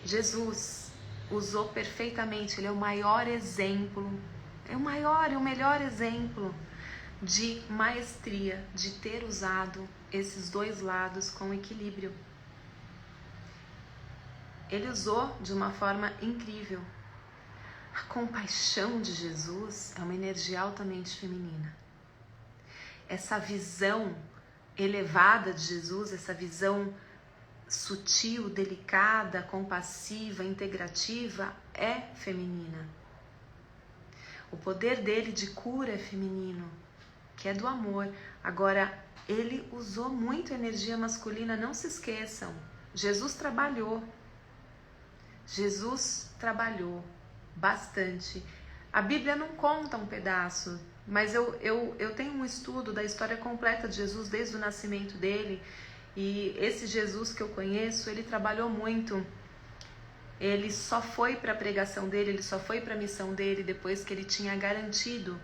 Jesus usou perfeitamente. Ele é o maior exemplo. É o maior, é o melhor exemplo de maestria, de ter usado esses dois lados com equilíbrio. Ele usou de uma forma incrível. A compaixão de Jesus é uma energia altamente feminina. Essa visão elevada de Jesus, essa visão sutil, delicada, compassiva, integrativa, é feminina. O poder dele de cura é feminino, que é do amor. Agora, ele usou muito energia masculina, não se esqueçam. Jesus trabalhou bastante. A Bíblia não conta um pedaço, mas eu tenho um estudo da história completa de Jesus desde o nascimento dele, e esse Jesus que eu conheço, ele trabalhou muito. Ele só foi para a pregação dele, ele só foi para a missão dele depois que ele tinha garantido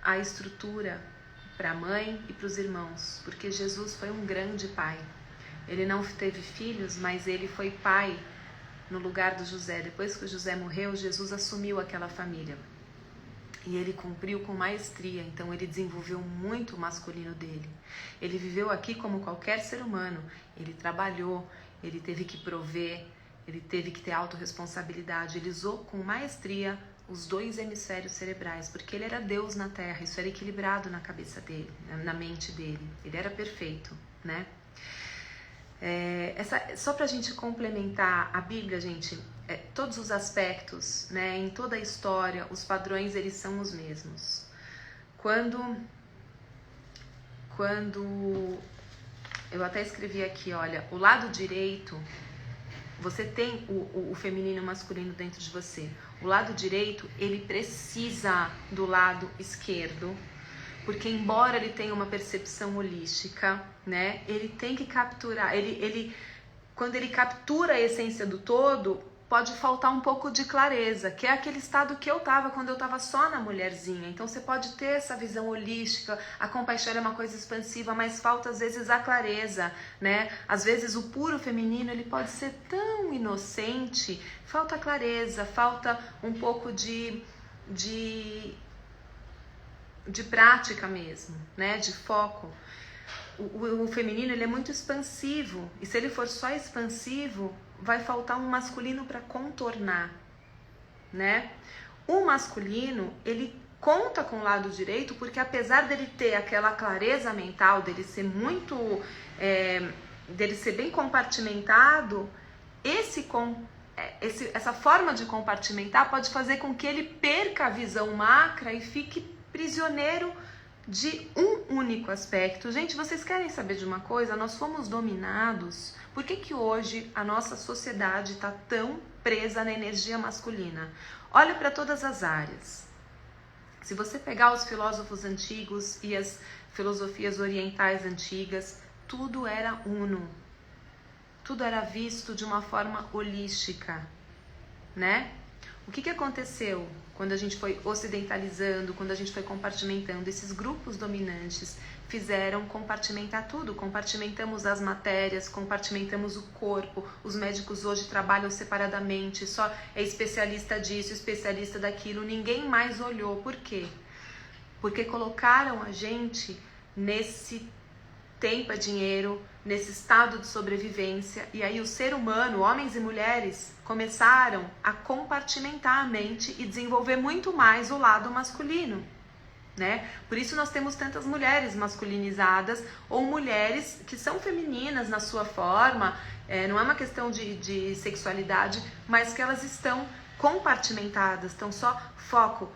a estrutura para a mãe e para os irmãos, porque Jesus foi um grande pai. Ele não teve filhos, mas ele foi pai no lugar do José. Depois que o José morreu, Jesus assumiu aquela família. E ele cumpriu com maestria, então ele desenvolveu muito o masculino dele. Ele viveu aqui como qualquer ser humano. Ele trabalhou, ele teve que prover, ele teve que ter autorresponsabilidade. Ele usou com maestria os dois hemisférios cerebrais, porque ele era Deus na Terra. Isso era equilibrado na cabeça dele, na mente dele. Ele era perfeito, né? Só pra gente complementar a Bíblia, gente, todos os aspectos, né, em toda a história, os padrões, eles são os mesmos. Quando eu até escrevi aqui, olha, o lado direito, você tem o feminino e o masculino dentro de você. O lado direito, ele precisa do lado esquerdo, porque embora ele tenha uma percepção holística, né, ele tem que capturar, quando ele captura a essência do todo, pode faltar um pouco de clareza, que é aquele estado que eu estava quando eu estava só na mulherzinha. Então você pode ter essa visão holística, a compaixão é uma coisa expansiva, mas falta às vezes a clareza, né? Às vezes o puro feminino, ele pode ser tão inocente, falta clareza, falta um pouco de prática mesmo, né? De foco. O feminino, ele é muito expansivo, e se ele for só expansivo, vai faltar um masculino para contornar, né? O masculino, ele conta com o lado direito, porque apesar dele ter aquela clareza mental, dele ser muito, dele ser bem compartimentado, essa forma de compartimentar pode fazer com que ele perca a visão macra e fique prisioneiro de um único aspecto. Gente, vocês querem saber de uma coisa? Nós fomos dominados. Por que hoje a nossa sociedade está tão presa na energia masculina? Olha para todas as áreas. Se você pegar os filósofos antigos e as filosofias orientais antigas, tudo era uno. Tudo era visto de uma forma holística, né? O que aconteceu quando a gente foi ocidentalizando, quando a gente foi compartimentando? Esses grupos dominantes fizeram compartimentar tudo. Compartimentamos as matérias, compartimentamos o corpo. Os médicos hoje trabalham separadamente, só é especialista disso, especialista daquilo. Ninguém mais olhou. Por quê? Porque colocaram a gente nesse tempo é dinheiro, nesse estado de sobrevivência, e aí o ser humano, homens e mulheres, começaram a compartimentar a mente e desenvolver muito mais o lado masculino, né? Por isso nós temos tantas mulheres masculinizadas ou mulheres que são femininas na sua forma, não é uma questão de sexualidade, mas que elas estão compartimentadas, estão só foco,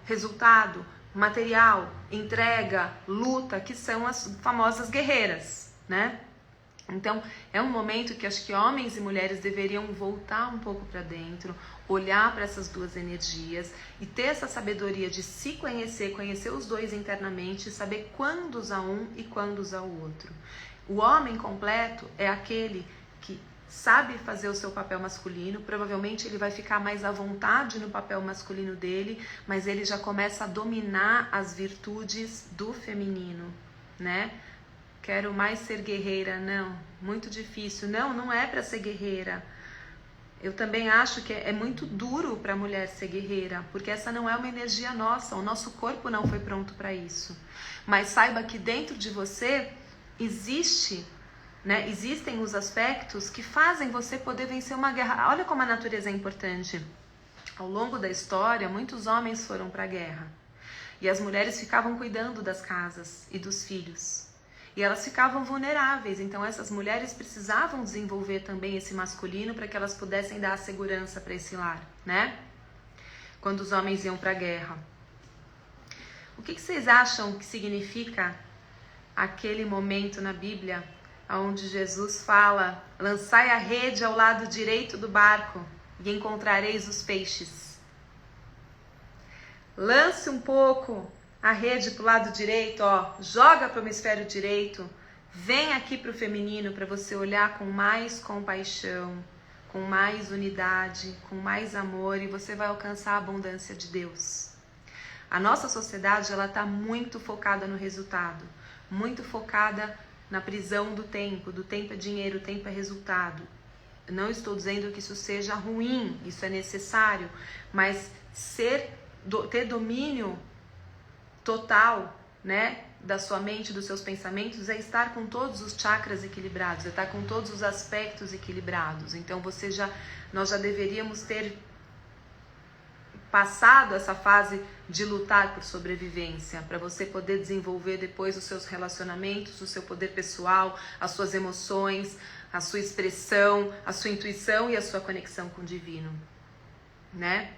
resultado, material, entrega, luta, que são as famosas guerreiras, né? Então, é um momento que acho que homens e mulheres deveriam voltar um pouco para dentro, olhar para essas duas energias e ter essa sabedoria de se conhecer, conhecer os dois internamente, saber quando usar um e quando usar o outro. O homem completo é aquele que sabe fazer o seu papel masculino, provavelmente ele vai ficar mais à vontade no papel masculino dele, mas ele já começa a dominar as virtudes do feminino, né? Quero mais ser guerreira, não, muito difícil, não é para ser guerreira. Eu também acho que é muito duro para a mulher ser guerreira, porque essa não é uma energia nossa, o nosso corpo não foi pronto para isso. Mas saiba que dentro de você existem os aspectos que fazem você poder vencer uma guerra. Olha como a natureza é importante. Ao longo da história, muitos homens foram para a guerra. E as mulheres ficavam cuidando das casas e dos filhos. E elas ficavam vulneráveis. Então essas mulheres precisavam desenvolver também esse masculino para que elas pudessem dar a segurança para esse lar, né? Quando os homens iam para a guerra. O que vocês acham que significa aquele momento na Bíblia onde Jesus fala: lançai a rede ao lado direito do barco e encontrareis os peixes? Lance um pouco a rede para o lado direito, joga para o hemisfério direito, vem aqui para o feminino para você olhar com mais compaixão, com mais unidade, com mais amor, e você vai alcançar a abundância de Deus. A nossa sociedade, ela está muito focada no resultado, muito focada na prisão do tempo é dinheiro, o tempo é resultado. Não estou dizendo que isso seja ruim, isso é necessário, mas ter domínio total, né, da sua mente, dos seus pensamentos, é estar com todos os chakras equilibrados, é estar com todos os aspectos equilibrados. Então nós já deveríamos ter passado essa fase de lutar por sobrevivência, para você poder desenvolver depois os seus relacionamentos, o seu poder pessoal, as suas emoções, a sua expressão, a sua intuição e a sua conexão com o divino, né?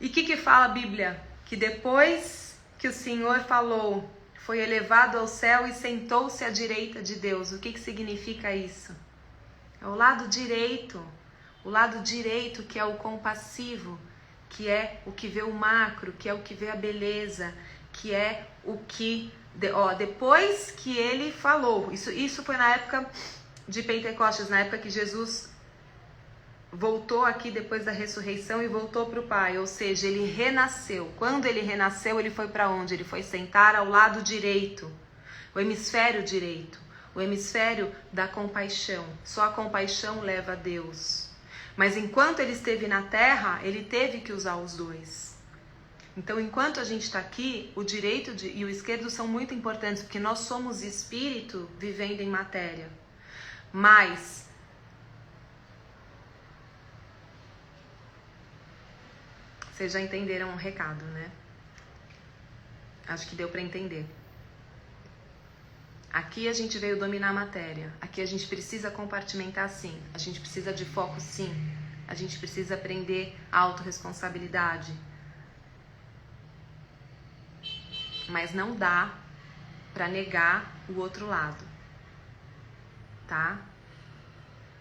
E o que fala a Bíblia? Que depois que o Senhor falou, foi elevado ao céu e sentou-se à direita de Deus. O que significa isso? É o lado direito que é o compassivo, que é o que vê o macro, que é o que vê a beleza, que é o que... depois que ele falou, isso foi na época de Pentecostes, na época que Jesus voltou aqui depois da ressurreição e voltou para o Pai, ou seja, ele renasceu. Quando ele renasceu, ele foi para onde? Ele foi sentar ao lado direito, o hemisfério direito, o hemisfério da compaixão. Só a compaixão leva a Deus. Mas enquanto ele esteve na terra, ele teve que usar os dois. Então, enquanto a gente está aqui, o direito e o esquerdo são muito importantes, porque nós somos espírito vivendo em matéria. Mas Vocês já entenderam o recado, né? Acho que deu para entender. Aqui a gente veio dominar a matéria. Aqui a gente precisa compartimentar, sim. A gente precisa de foco, sim. A gente precisa aprender a autorresponsabilidade. Mas não dá para negar o outro lado, tá?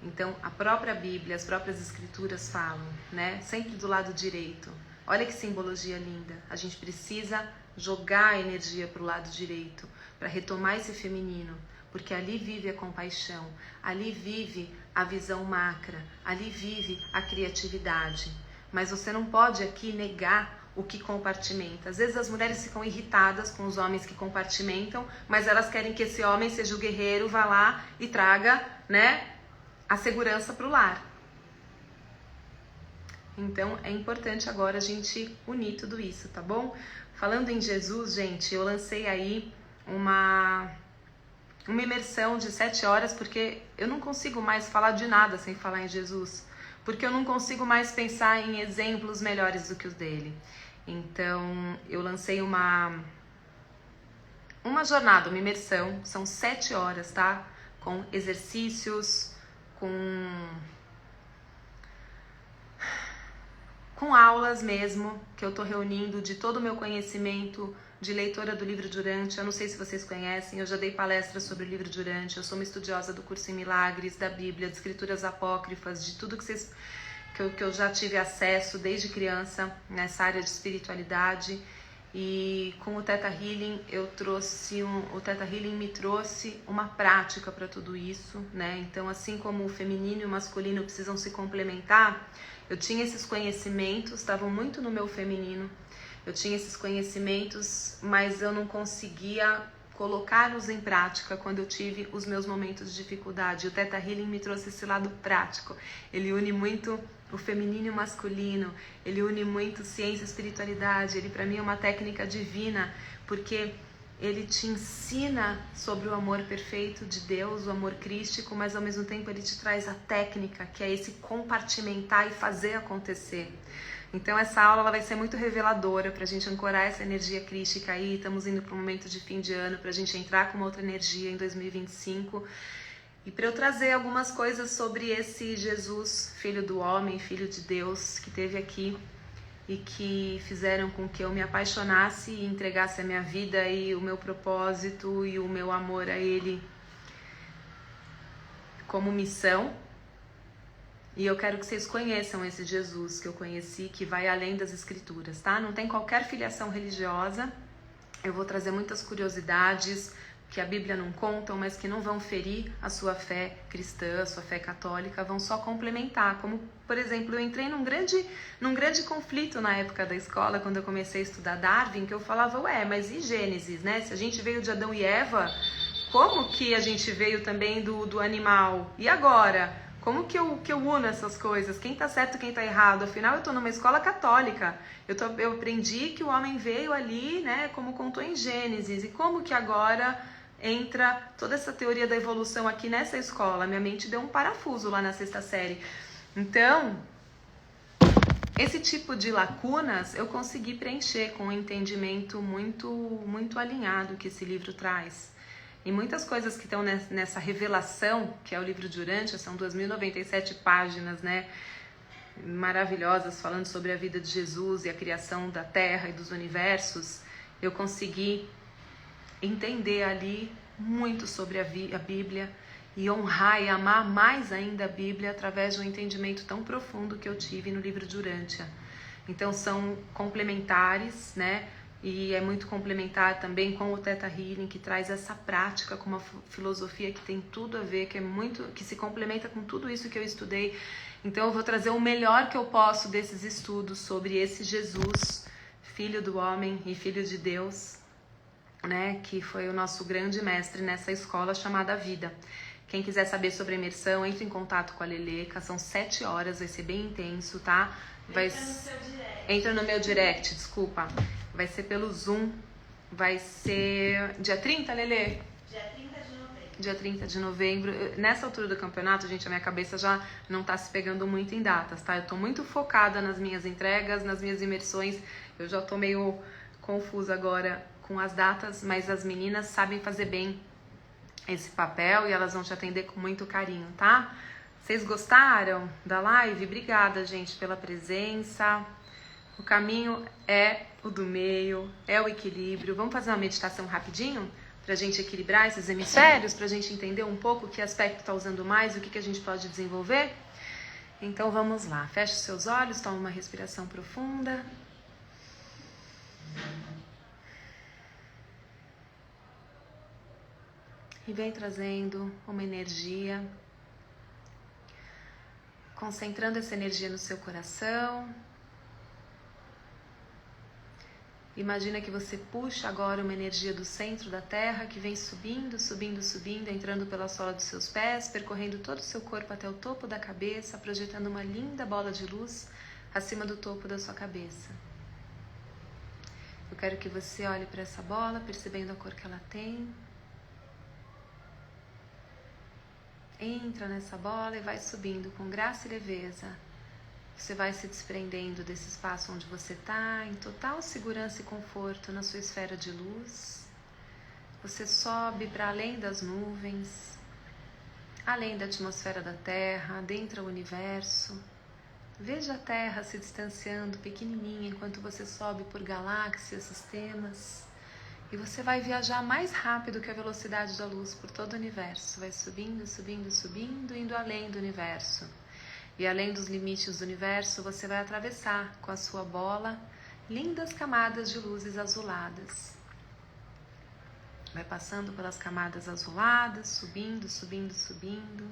Então, a própria Bíblia, as próprias escrituras falam, né? Sempre do lado direito. Olha que simbologia linda. A gente precisa jogar a energia para o lado direito, para retomar esse feminino, porque ali vive a compaixão, ali vive a visão macra, ali vive a criatividade. Mas você não pode aqui negar o que compartimenta. Às vezes as mulheres ficam irritadas com os homens que compartimentam, mas elas querem que esse homem seja o guerreiro, vá lá e traga, né, a segurança para o lar. Então é importante agora a gente unir tudo isso, tá bom? Falando em Jesus, gente, eu lancei aí uma imersão de 7 horas, porque eu não consigo mais falar de nada sem falar em Jesus, porque eu não consigo mais pensar em exemplos melhores do que os dele. Então eu lancei uma jornada, uma imersão, são 7 horas, tá? Com exercícios, com aulas mesmo, que eu tô reunindo de todo o meu conhecimento de leitora do livro de Urântia. Eu não sei se vocês conhecem, eu já dei palestras sobre o livro de Urântia, eu sou uma estudiosa do curso em Milagres, da Bíblia, de escrituras apócrifas, de tudo que eu já tive acesso desde criança nessa área de espiritualidade. E com o Theta Healing o Theta Healing me trouxe uma prática para tudo isso, né? Então, assim como o feminino e o masculino precisam se complementar, eu tinha esses conhecimentos, estavam muito no meu feminino. Eu tinha esses conhecimentos, mas eu não conseguia colocá-los em prática quando eu tive os meus momentos de dificuldade. O Theta Healing me trouxe esse lado prático. Ele une muito o feminino e o masculino, ele une muito ciência e espiritualidade. Ele, para mim, é uma técnica divina, porque ele te ensina sobre o amor perfeito de Deus, o amor crístico, mas ao mesmo tempo ele te traz a técnica, que é esse compartimentar e fazer acontecer. Então essa aula ela vai ser muito reveladora para a gente ancorar essa energia crística aí. Estamos indo para um momento de fim de ano, para a gente entrar com uma outra energia em 2025. E para eu trazer algumas coisas sobre esse Jesus, filho do homem, filho de Deus, que esteve aqui e que fizeram com que eu me apaixonasse e entregasse a minha vida e o meu propósito e o meu amor a Ele como missão. E eu quero que vocês conheçam esse Jesus que eu conheci, que vai além das escrituras, tá? Não tem qualquer filiação religiosa. Eu vou trazer muitas curiosidades que a Bíblia não contam, mas que não vão ferir a sua fé cristã, a sua fé católica, vão só complementar. Como, por exemplo, eu entrei num grande conflito na época da escola, quando eu comecei a estudar Darwin, que eu falava, mas e Gênesis, né? Se a gente veio de Adão e Eva, como que a gente veio também do animal? E agora? Como que eu uno essas coisas? Quem tá certo, quem tá errado? Afinal, eu tô numa escola católica. Eu aprendi que o homem veio ali, né, como contou em Gênesis. E como que agora entra toda essa teoria da evolução aqui nessa escola? Minha mente deu um parafuso lá na 6ª série. Então, esse tipo de lacunas eu consegui preencher com um entendimento muito, muito alinhado que esse livro traz. E muitas coisas que estão nessa revelação, que é o livro de Urântia, são 2097 páginas, né, maravilhosas, falando sobre a vida de Jesus e a criação da Terra e dos universos. Eu consegui entender ali muito sobre a Bíblia e honrar e amar mais ainda a Bíblia através de um entendimento tão profundo que eu tive no livro de Urântia. Então são complementares, né? E é muito complementar também com o Theta Healing, que traz essa prática com uma filosofia que tem tudo a ver, que se complementa com tudo isso que eu estudei. Então eu vou trazer o melhor que eu posso desses estudos sobre esse Jesus, filho do homem e filho de Deus, né, que foi o nosso grande mestre nessa escola chamada Vida. Quem quiser saber sobre a imersão, entre em contato com a Leleca, são 7 horas, vai ser bem intenso, tá? Entra no meu direct, desculpa. Vai ser pelo Zoom, vai ser dia 30, Lelê? Dia 30 de novembro. dia 30 de novembro. Nessa altura do campeonato, gente, a minha cabeça já não tá se pegando muito em datas, tá? Eu tô muito focada nas minhas entregas, nas minhas imersões. Eu já tô meio confusa agora com as datas, mas as meninas sabem fazer bem esse papel e elas vão te atender com muito carinho, tá? Vocês gostaram da live? Obrigada, gente, pela presença. O caminho é o do meio, é o equilíbrio. Vamos fazer uma meditação rapidinho pra gente equilibrar esses hemisférios, pra gente entender um pouco que aspecto tá usando mais, o que a gente pode desenvolver? Então vamos lá. Feche os seus olhos, toma uma respiração profunda. E vem trazendo uma energia, concentrando essa energia no seu coração. Imagina que você puxa agora uma energia do centro da Terra que vem subindo, subindo, subindo, entrando pela sola dos seus pés, percorrendo todo o seu corpo até o topo da cabeça, projetando uma linda bola de luz acima do topo da sua cabeça. Eu quero que você olhe para essa bola, percebendo a cor que ela tem. Entra nessa bola e vai subindo com graça e leveza. Você vai se desprendendo desse espaço onde você está, em total segurança e conforto na sua esfera de luz. Você sobe para além das nuvens, além da atmosfera da Terra, adentra o universo. Veja a Terra se distanciando pequenininha enquanto você sobe por galáxias, sistemas. E você vai viajar mais rápido que a velocidade da luz por todo o universo. Vai subindo, subindo, subindo, indo além do universo. E além dos limites do universo, você vai atravessar com a sua bola lindas camadas de luzes azuladas. Vai passando pelas camadas azuladas, subindo, subindo, subindo.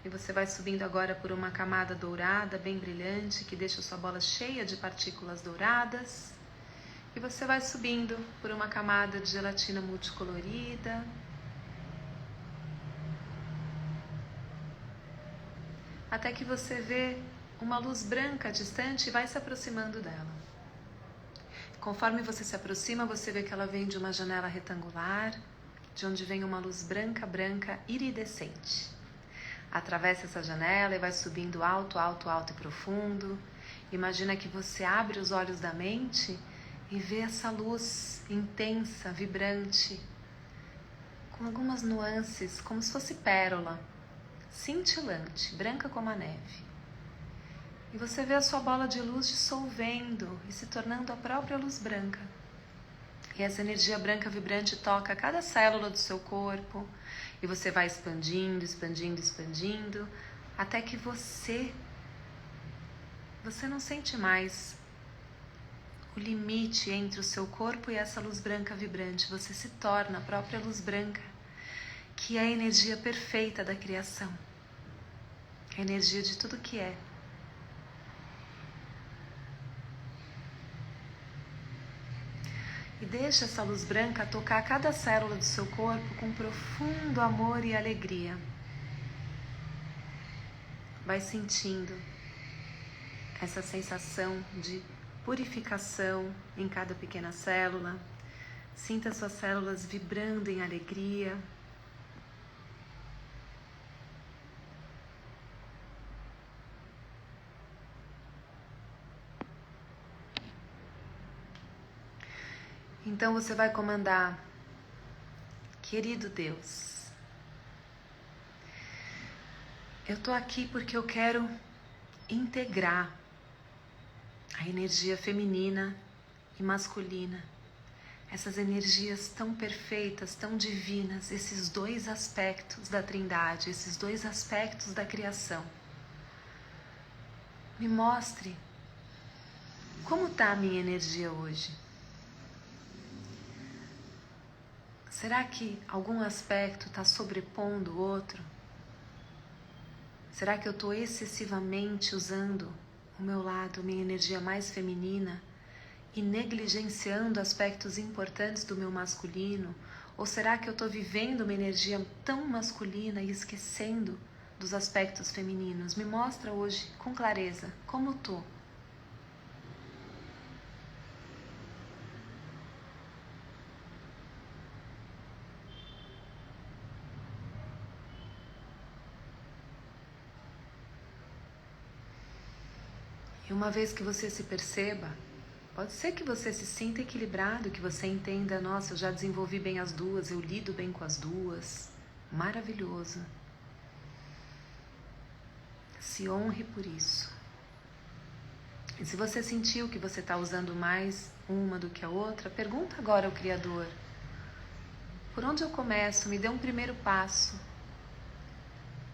E você vai subindo agora por uma camada dourada, bem brilhante, que deixa a sua bola cheia de partículas douradas. E você vai subindo por uma camada de gelatina multicolorida. Até que você vê uma luz branca distante e vai se aproximando dela. Conforme você se aproxima, você vê que ela vem de uma janela retangular, de onde vem uma luz branca, branca, iridescente. Atravessa essa janela e vai subindo alto, alto, alto e profundo. Imagina que você abre os olhos da mente e vê essa luz intensa, vibrante, com algumas nuances, como se fosse pérola, cintilante, branca como a neve. E você vê a sua bola de luz dissolvendo e se tornando a própria luz branca. E essa energia branca vibrante toca cada célula do seu corpo, e você vai expandindo, expandindo, expandindo, até que você não sente mais o limite entre o seu corpo e essa luz branca vibrante. Você se torna a própria luz branca, que é a energia perfeita da criação, a energia de tudo que é. E deixa essa luz branca tocar cada célula do seu corpo com profundo amor e alegria. Vai sentindo essa sensação de purificação em cada pequena célula. Sinta suas células vibrando em alegria. Então você vai comandar: querido Deus, eu estou aqui porque eu quero integrar a energia feminina e masculina, essas energias tão perfeitas, tão divinas, esses dois aspectos da Trindade, esses dois aspectos da criação. Me mostre como está a minha energia hoje. Será que algum aspecto está sobrepondo o outro? Será que eu estou excessivamente usando o meu lado, minha energia mais feminina, e negligenciando aspectos importantes do meu masculino? Ou será que eu estou vivendo uma energia tão masculina e esquecendo dos aspectos femininos? Me mostra hoje com clareza como estou. E uma vez que você se perceba, pode ser que você se sinta equilibrado, que você entenda, nossa, eu já desenvolvi bem as duas, eu lido bem com as duas. Maravilhoso. Se honre por isso. E se você sentiu que você está usando mais uma do que a outra, pergunta agora ao Criador. Por onde eu começo? Me dê um primeiro passo.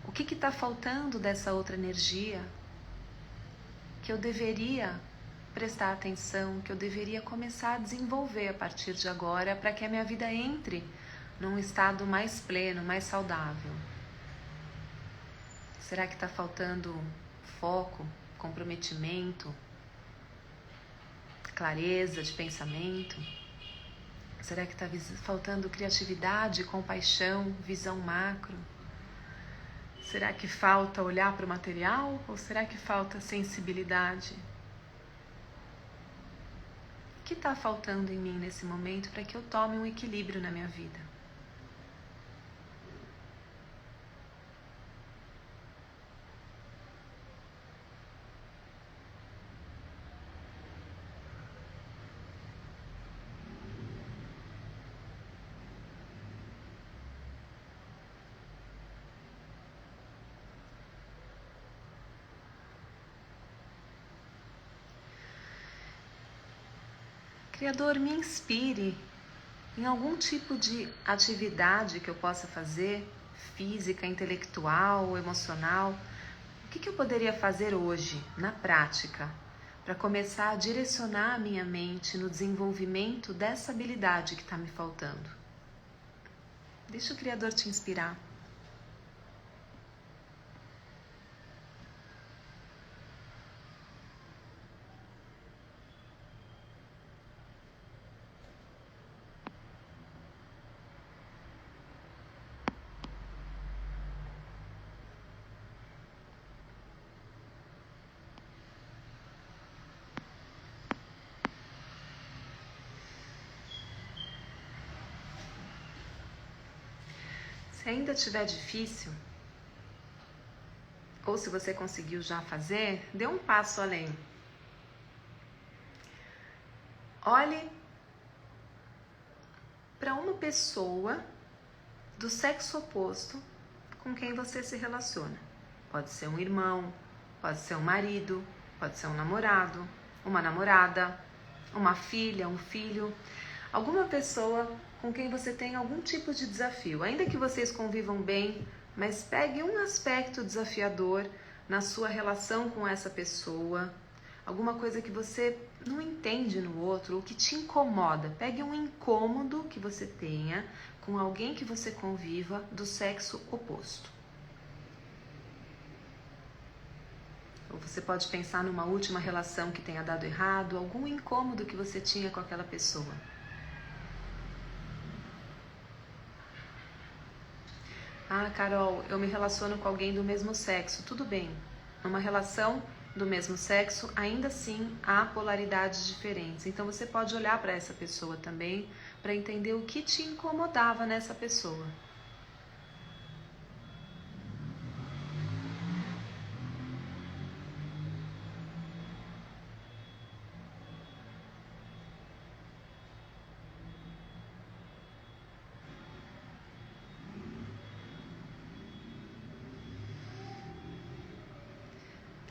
O que está faltando dessa outra energia que eu deveria prestar atenção, que eu deveria começar a desenvolver a partir de agora para que a minha vida entre num estado mais pleno, mais saudável? Será que está faltando foco, comprometimento, clareza de pensamento? Será que está faltando criatividade, compaixão, visão macro? Será que falta olhar para o material ou será que falta sensibilidade? O que está faltando em mim nesse momento para que eu tome um equilíbrio na minha vida? Criador, me inspire em algum tipo de atividade que eu possa fazer, física, intelectual, emocional. O que eu poderia fazer hoje, na prática, para começar a direcionar a minha mente no desenvolvimento dessa habilidade que está me faltando? Deixa o Criador te inspirar. Se ainda estiver difícil, ou se você conseguiu já fazer, dê um passo além. Olhe para uma pessoa do sexo oposto com quem você se relaciona. Pode ser um irmão, pode ser um marido, pode ser um namorado, uma namorada, uma filha, um filho, alguma pessoa com quem você tem algum tipo de desafio. Ainda que vocês convivam bem, mas pegue um aspecto desafiador na sua relação com essa pessoa, alguma coisa que você não entende no outro, ou que te incomoda. Pegue um incômodo que você tenha com alguém que você conviva do sexo oposto. Ou você pode pensar numa última relação que tenha dado errado, algum incômodo que você tinha com aquela pessoa. Ah, Carol, eu me relaciono com alguém do mesmo sexo. Tudo bem. Numa relação do mesmo sexo, ainda assim há polaridades diferentes. Então você pode olhar para essa pessoa também para entender o que te incomodava nessa pessoa.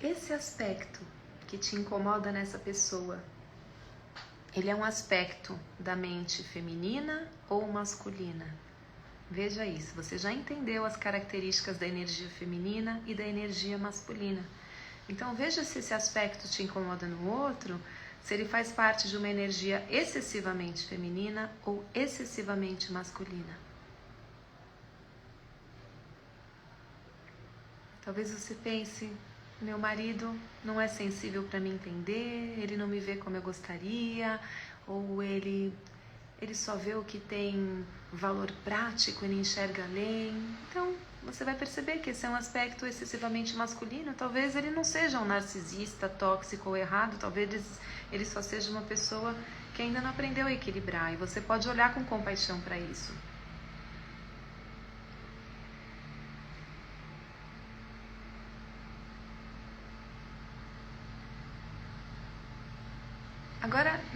Esse aspecto que te incomoda nessa pessoa, ele é um aspecto da mente feminina ou masculina? Veja isso, você já entendeu as características da energia feminina e da energia masculina. Então veja se esse aspecto te incomoda no outro, se ele faz parte de uma energia excessivamente feminina ou excessivamente masculina. Talvez você pense, meu marido não é sensível para me entender, ele não me vê como eu gostaria, ou ele só vê o que tem valor prático e não enxerga além. Então, você vai perceber que esse é um aspecto excessivamente masculino. Talvez ele não seja um narcisista, tóxico ou errado, talvez ele só seja uma pessoa que ainda não aprendeu a equilibrar, e você pode olhar com compaixão para isso.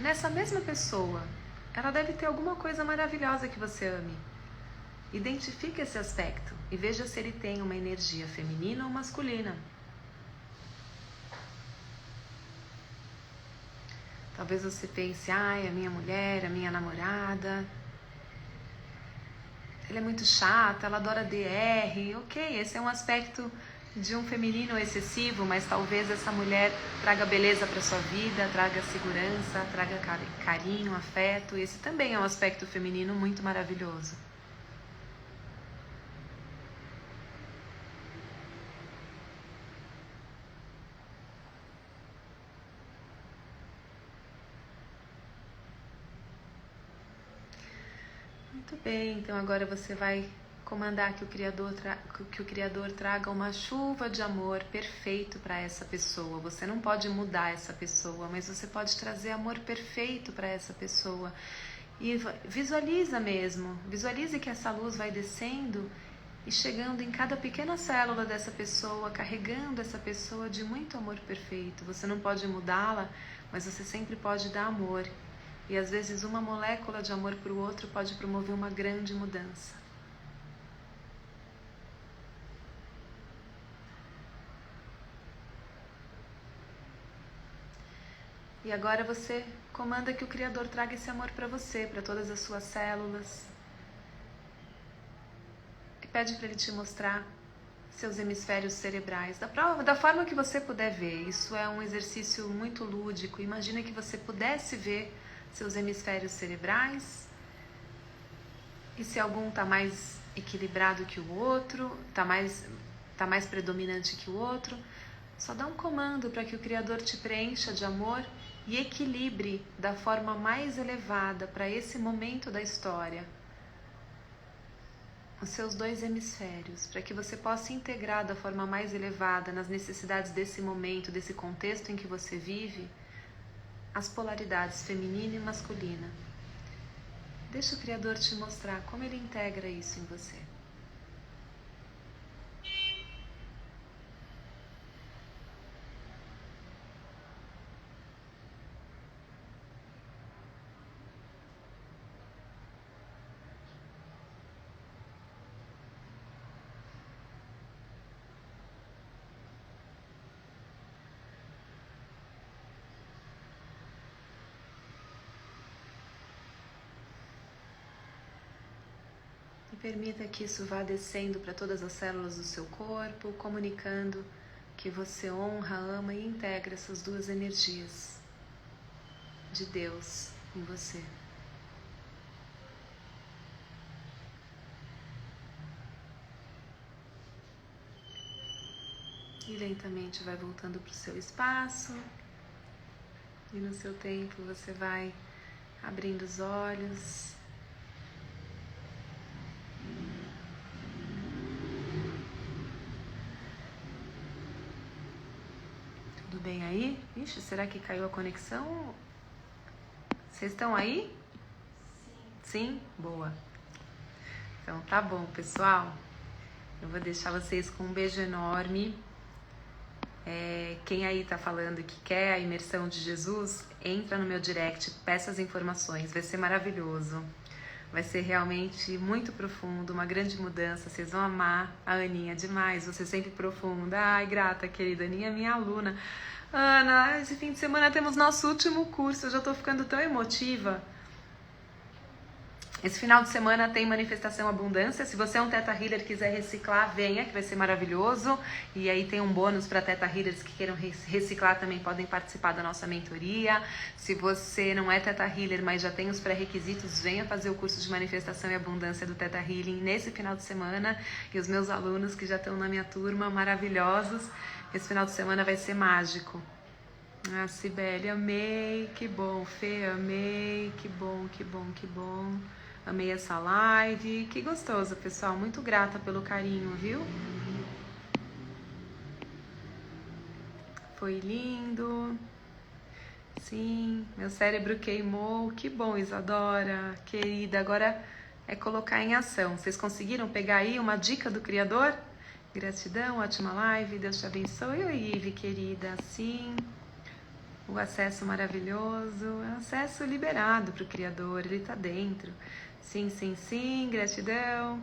nessa mesma pessoa, ela deve ter alguma coisa maravilhosa que você ame. Identifique esse aspecto e veja se ele tem uma energia feminina ou masculina. Talvez você pense, ai, a minha mulher, a minha namorada, ela é muito chata, ela adora DR. Ok, esse é um aspecto de um feminino excessivo, mas talvez essa mulher traga beleza para sua vida, traga segurança, traga carinho, afeto. Esse também é um aspecto feminino muito maravilhoso. Muito bem, então agora você vai comandar que o Criador traga uma chuva de amor perfeito para essa pessoa. Você não pode mudar essa pessoa, mas você pode trazer amor perfeito para essa pessoa. E visualiza mesmo, visualize que essa luz vai descendo e chegando em cada pequena célula dessa pessoa, carregando essa pessoa de muito amor perfeito. Você não pode mudá-la, mas você sempre pode dar amor. E às vezes uma molécula de amor para o outro pode promover uma grande mudança. E agora você comanda que o Criador traga esse amor para você, para todas as suas células. E pede para Ele te mostrar seus hemisférios cerebrais, da forma que você puder ver. Isso é um exercício muito lúdico. Imagina que você pudesse ver seus hemisférios cerebrais e se algum está mais equilibrado que o outro, tá mais predominante que o outro, só dá um comando para que o Criador te preencha de amor e equilibre da forma mais elevada para esse momento da história os seus dois hemisférios, para que você possa integrar da forma mais elevada nas necessidades desse momento, desse contexto em que você vive, as polaridades feminina e masculina. Deixa o Criador te mostrar como Ele integra isso em você. Permita que isso vá descendo para todas as células do seu corpo, comunicando que você honra, ama e integra essas duas energias de Deus em você. E lentamente vai voltando para o seu espaço. E no seu tempo você vai abrindo os olhos. Tudo bem aí? Ixi, será que caiu a conexão? Vocês estão aí? Sim? Boa. Então tá bom, pessoal. Eu vou deixar vocês com um beijo enorme. Quem aí tá falando que quer a imersão de Jesus, entra no meu direct, peça as informações. Vai ser maravilhoso. Vai ser realmente muito profundo, uma grande mudança. Vocês vão amar a Aninha demais. Você sempre profunda. Ai, grata, querida. Aninha é minha aluna. Ana, esse fim de semana temos nosso último curso. Eu já tô ficando tão emotiva. Esse final de semana tem manifestação abundância. Se você é um Theta Healer e quiser reciclar, venha, que vai ser maravilhoso. E aí tem um bônus para Theta Healers que queiram reciclar, também podem participar da nossa mentoria. Se você não é Theta Healer, mas já tem os pré-requisitos, venha fazer o curso de manifestação e abundância do Theta Healing nesse final de semana. E os meus alunos que já estão na minha turma, maravilhosos. Esse final de semana vai ser mágico. Ah, Cibele, amei, que bom. Fê, amei, que bom, que bom, que bom. Amei essa live, que gostoso, pessoal. Muito grata pelo carinho, viu? Foi lindo. Sim, meu cérebro queimou. Que bom, Isadora, querida. Agora é colocar em ação. Vocês conseguiram pegar aí uma dica do Criador? Gratidão, ótima live. Deus te abençoe. Oi, Ive, querida. Sim. O acesso maravilhoso, é um acesso liberado para o Criador, ele está dentro. Sim, sim, sim, gratidão.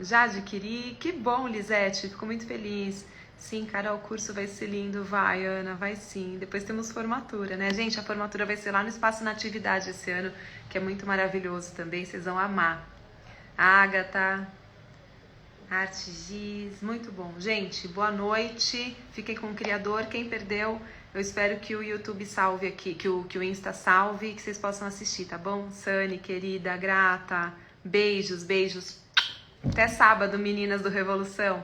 Já adquiri, que bom, Lisete, fico muito feliz. Sim, Carol, o curso vai ser lindo, vai, Ana, vai sim. Depois temos formatura, né? Gente, a formatura vai ser lá no Espaço Natividade esse ano, que é muito maravilhoso também, vocês vão amar. Agatha, Arte Giz, muito bom. Gente, boa noite, fiquem com o Criador. Quem perdeu, eu espero que o YouTube salve aqui, que o Insta salve e que vocês possam assistir, tá bom? Sani, querida, grata, beijos, beijos. Até sábado, meninas do Revolução.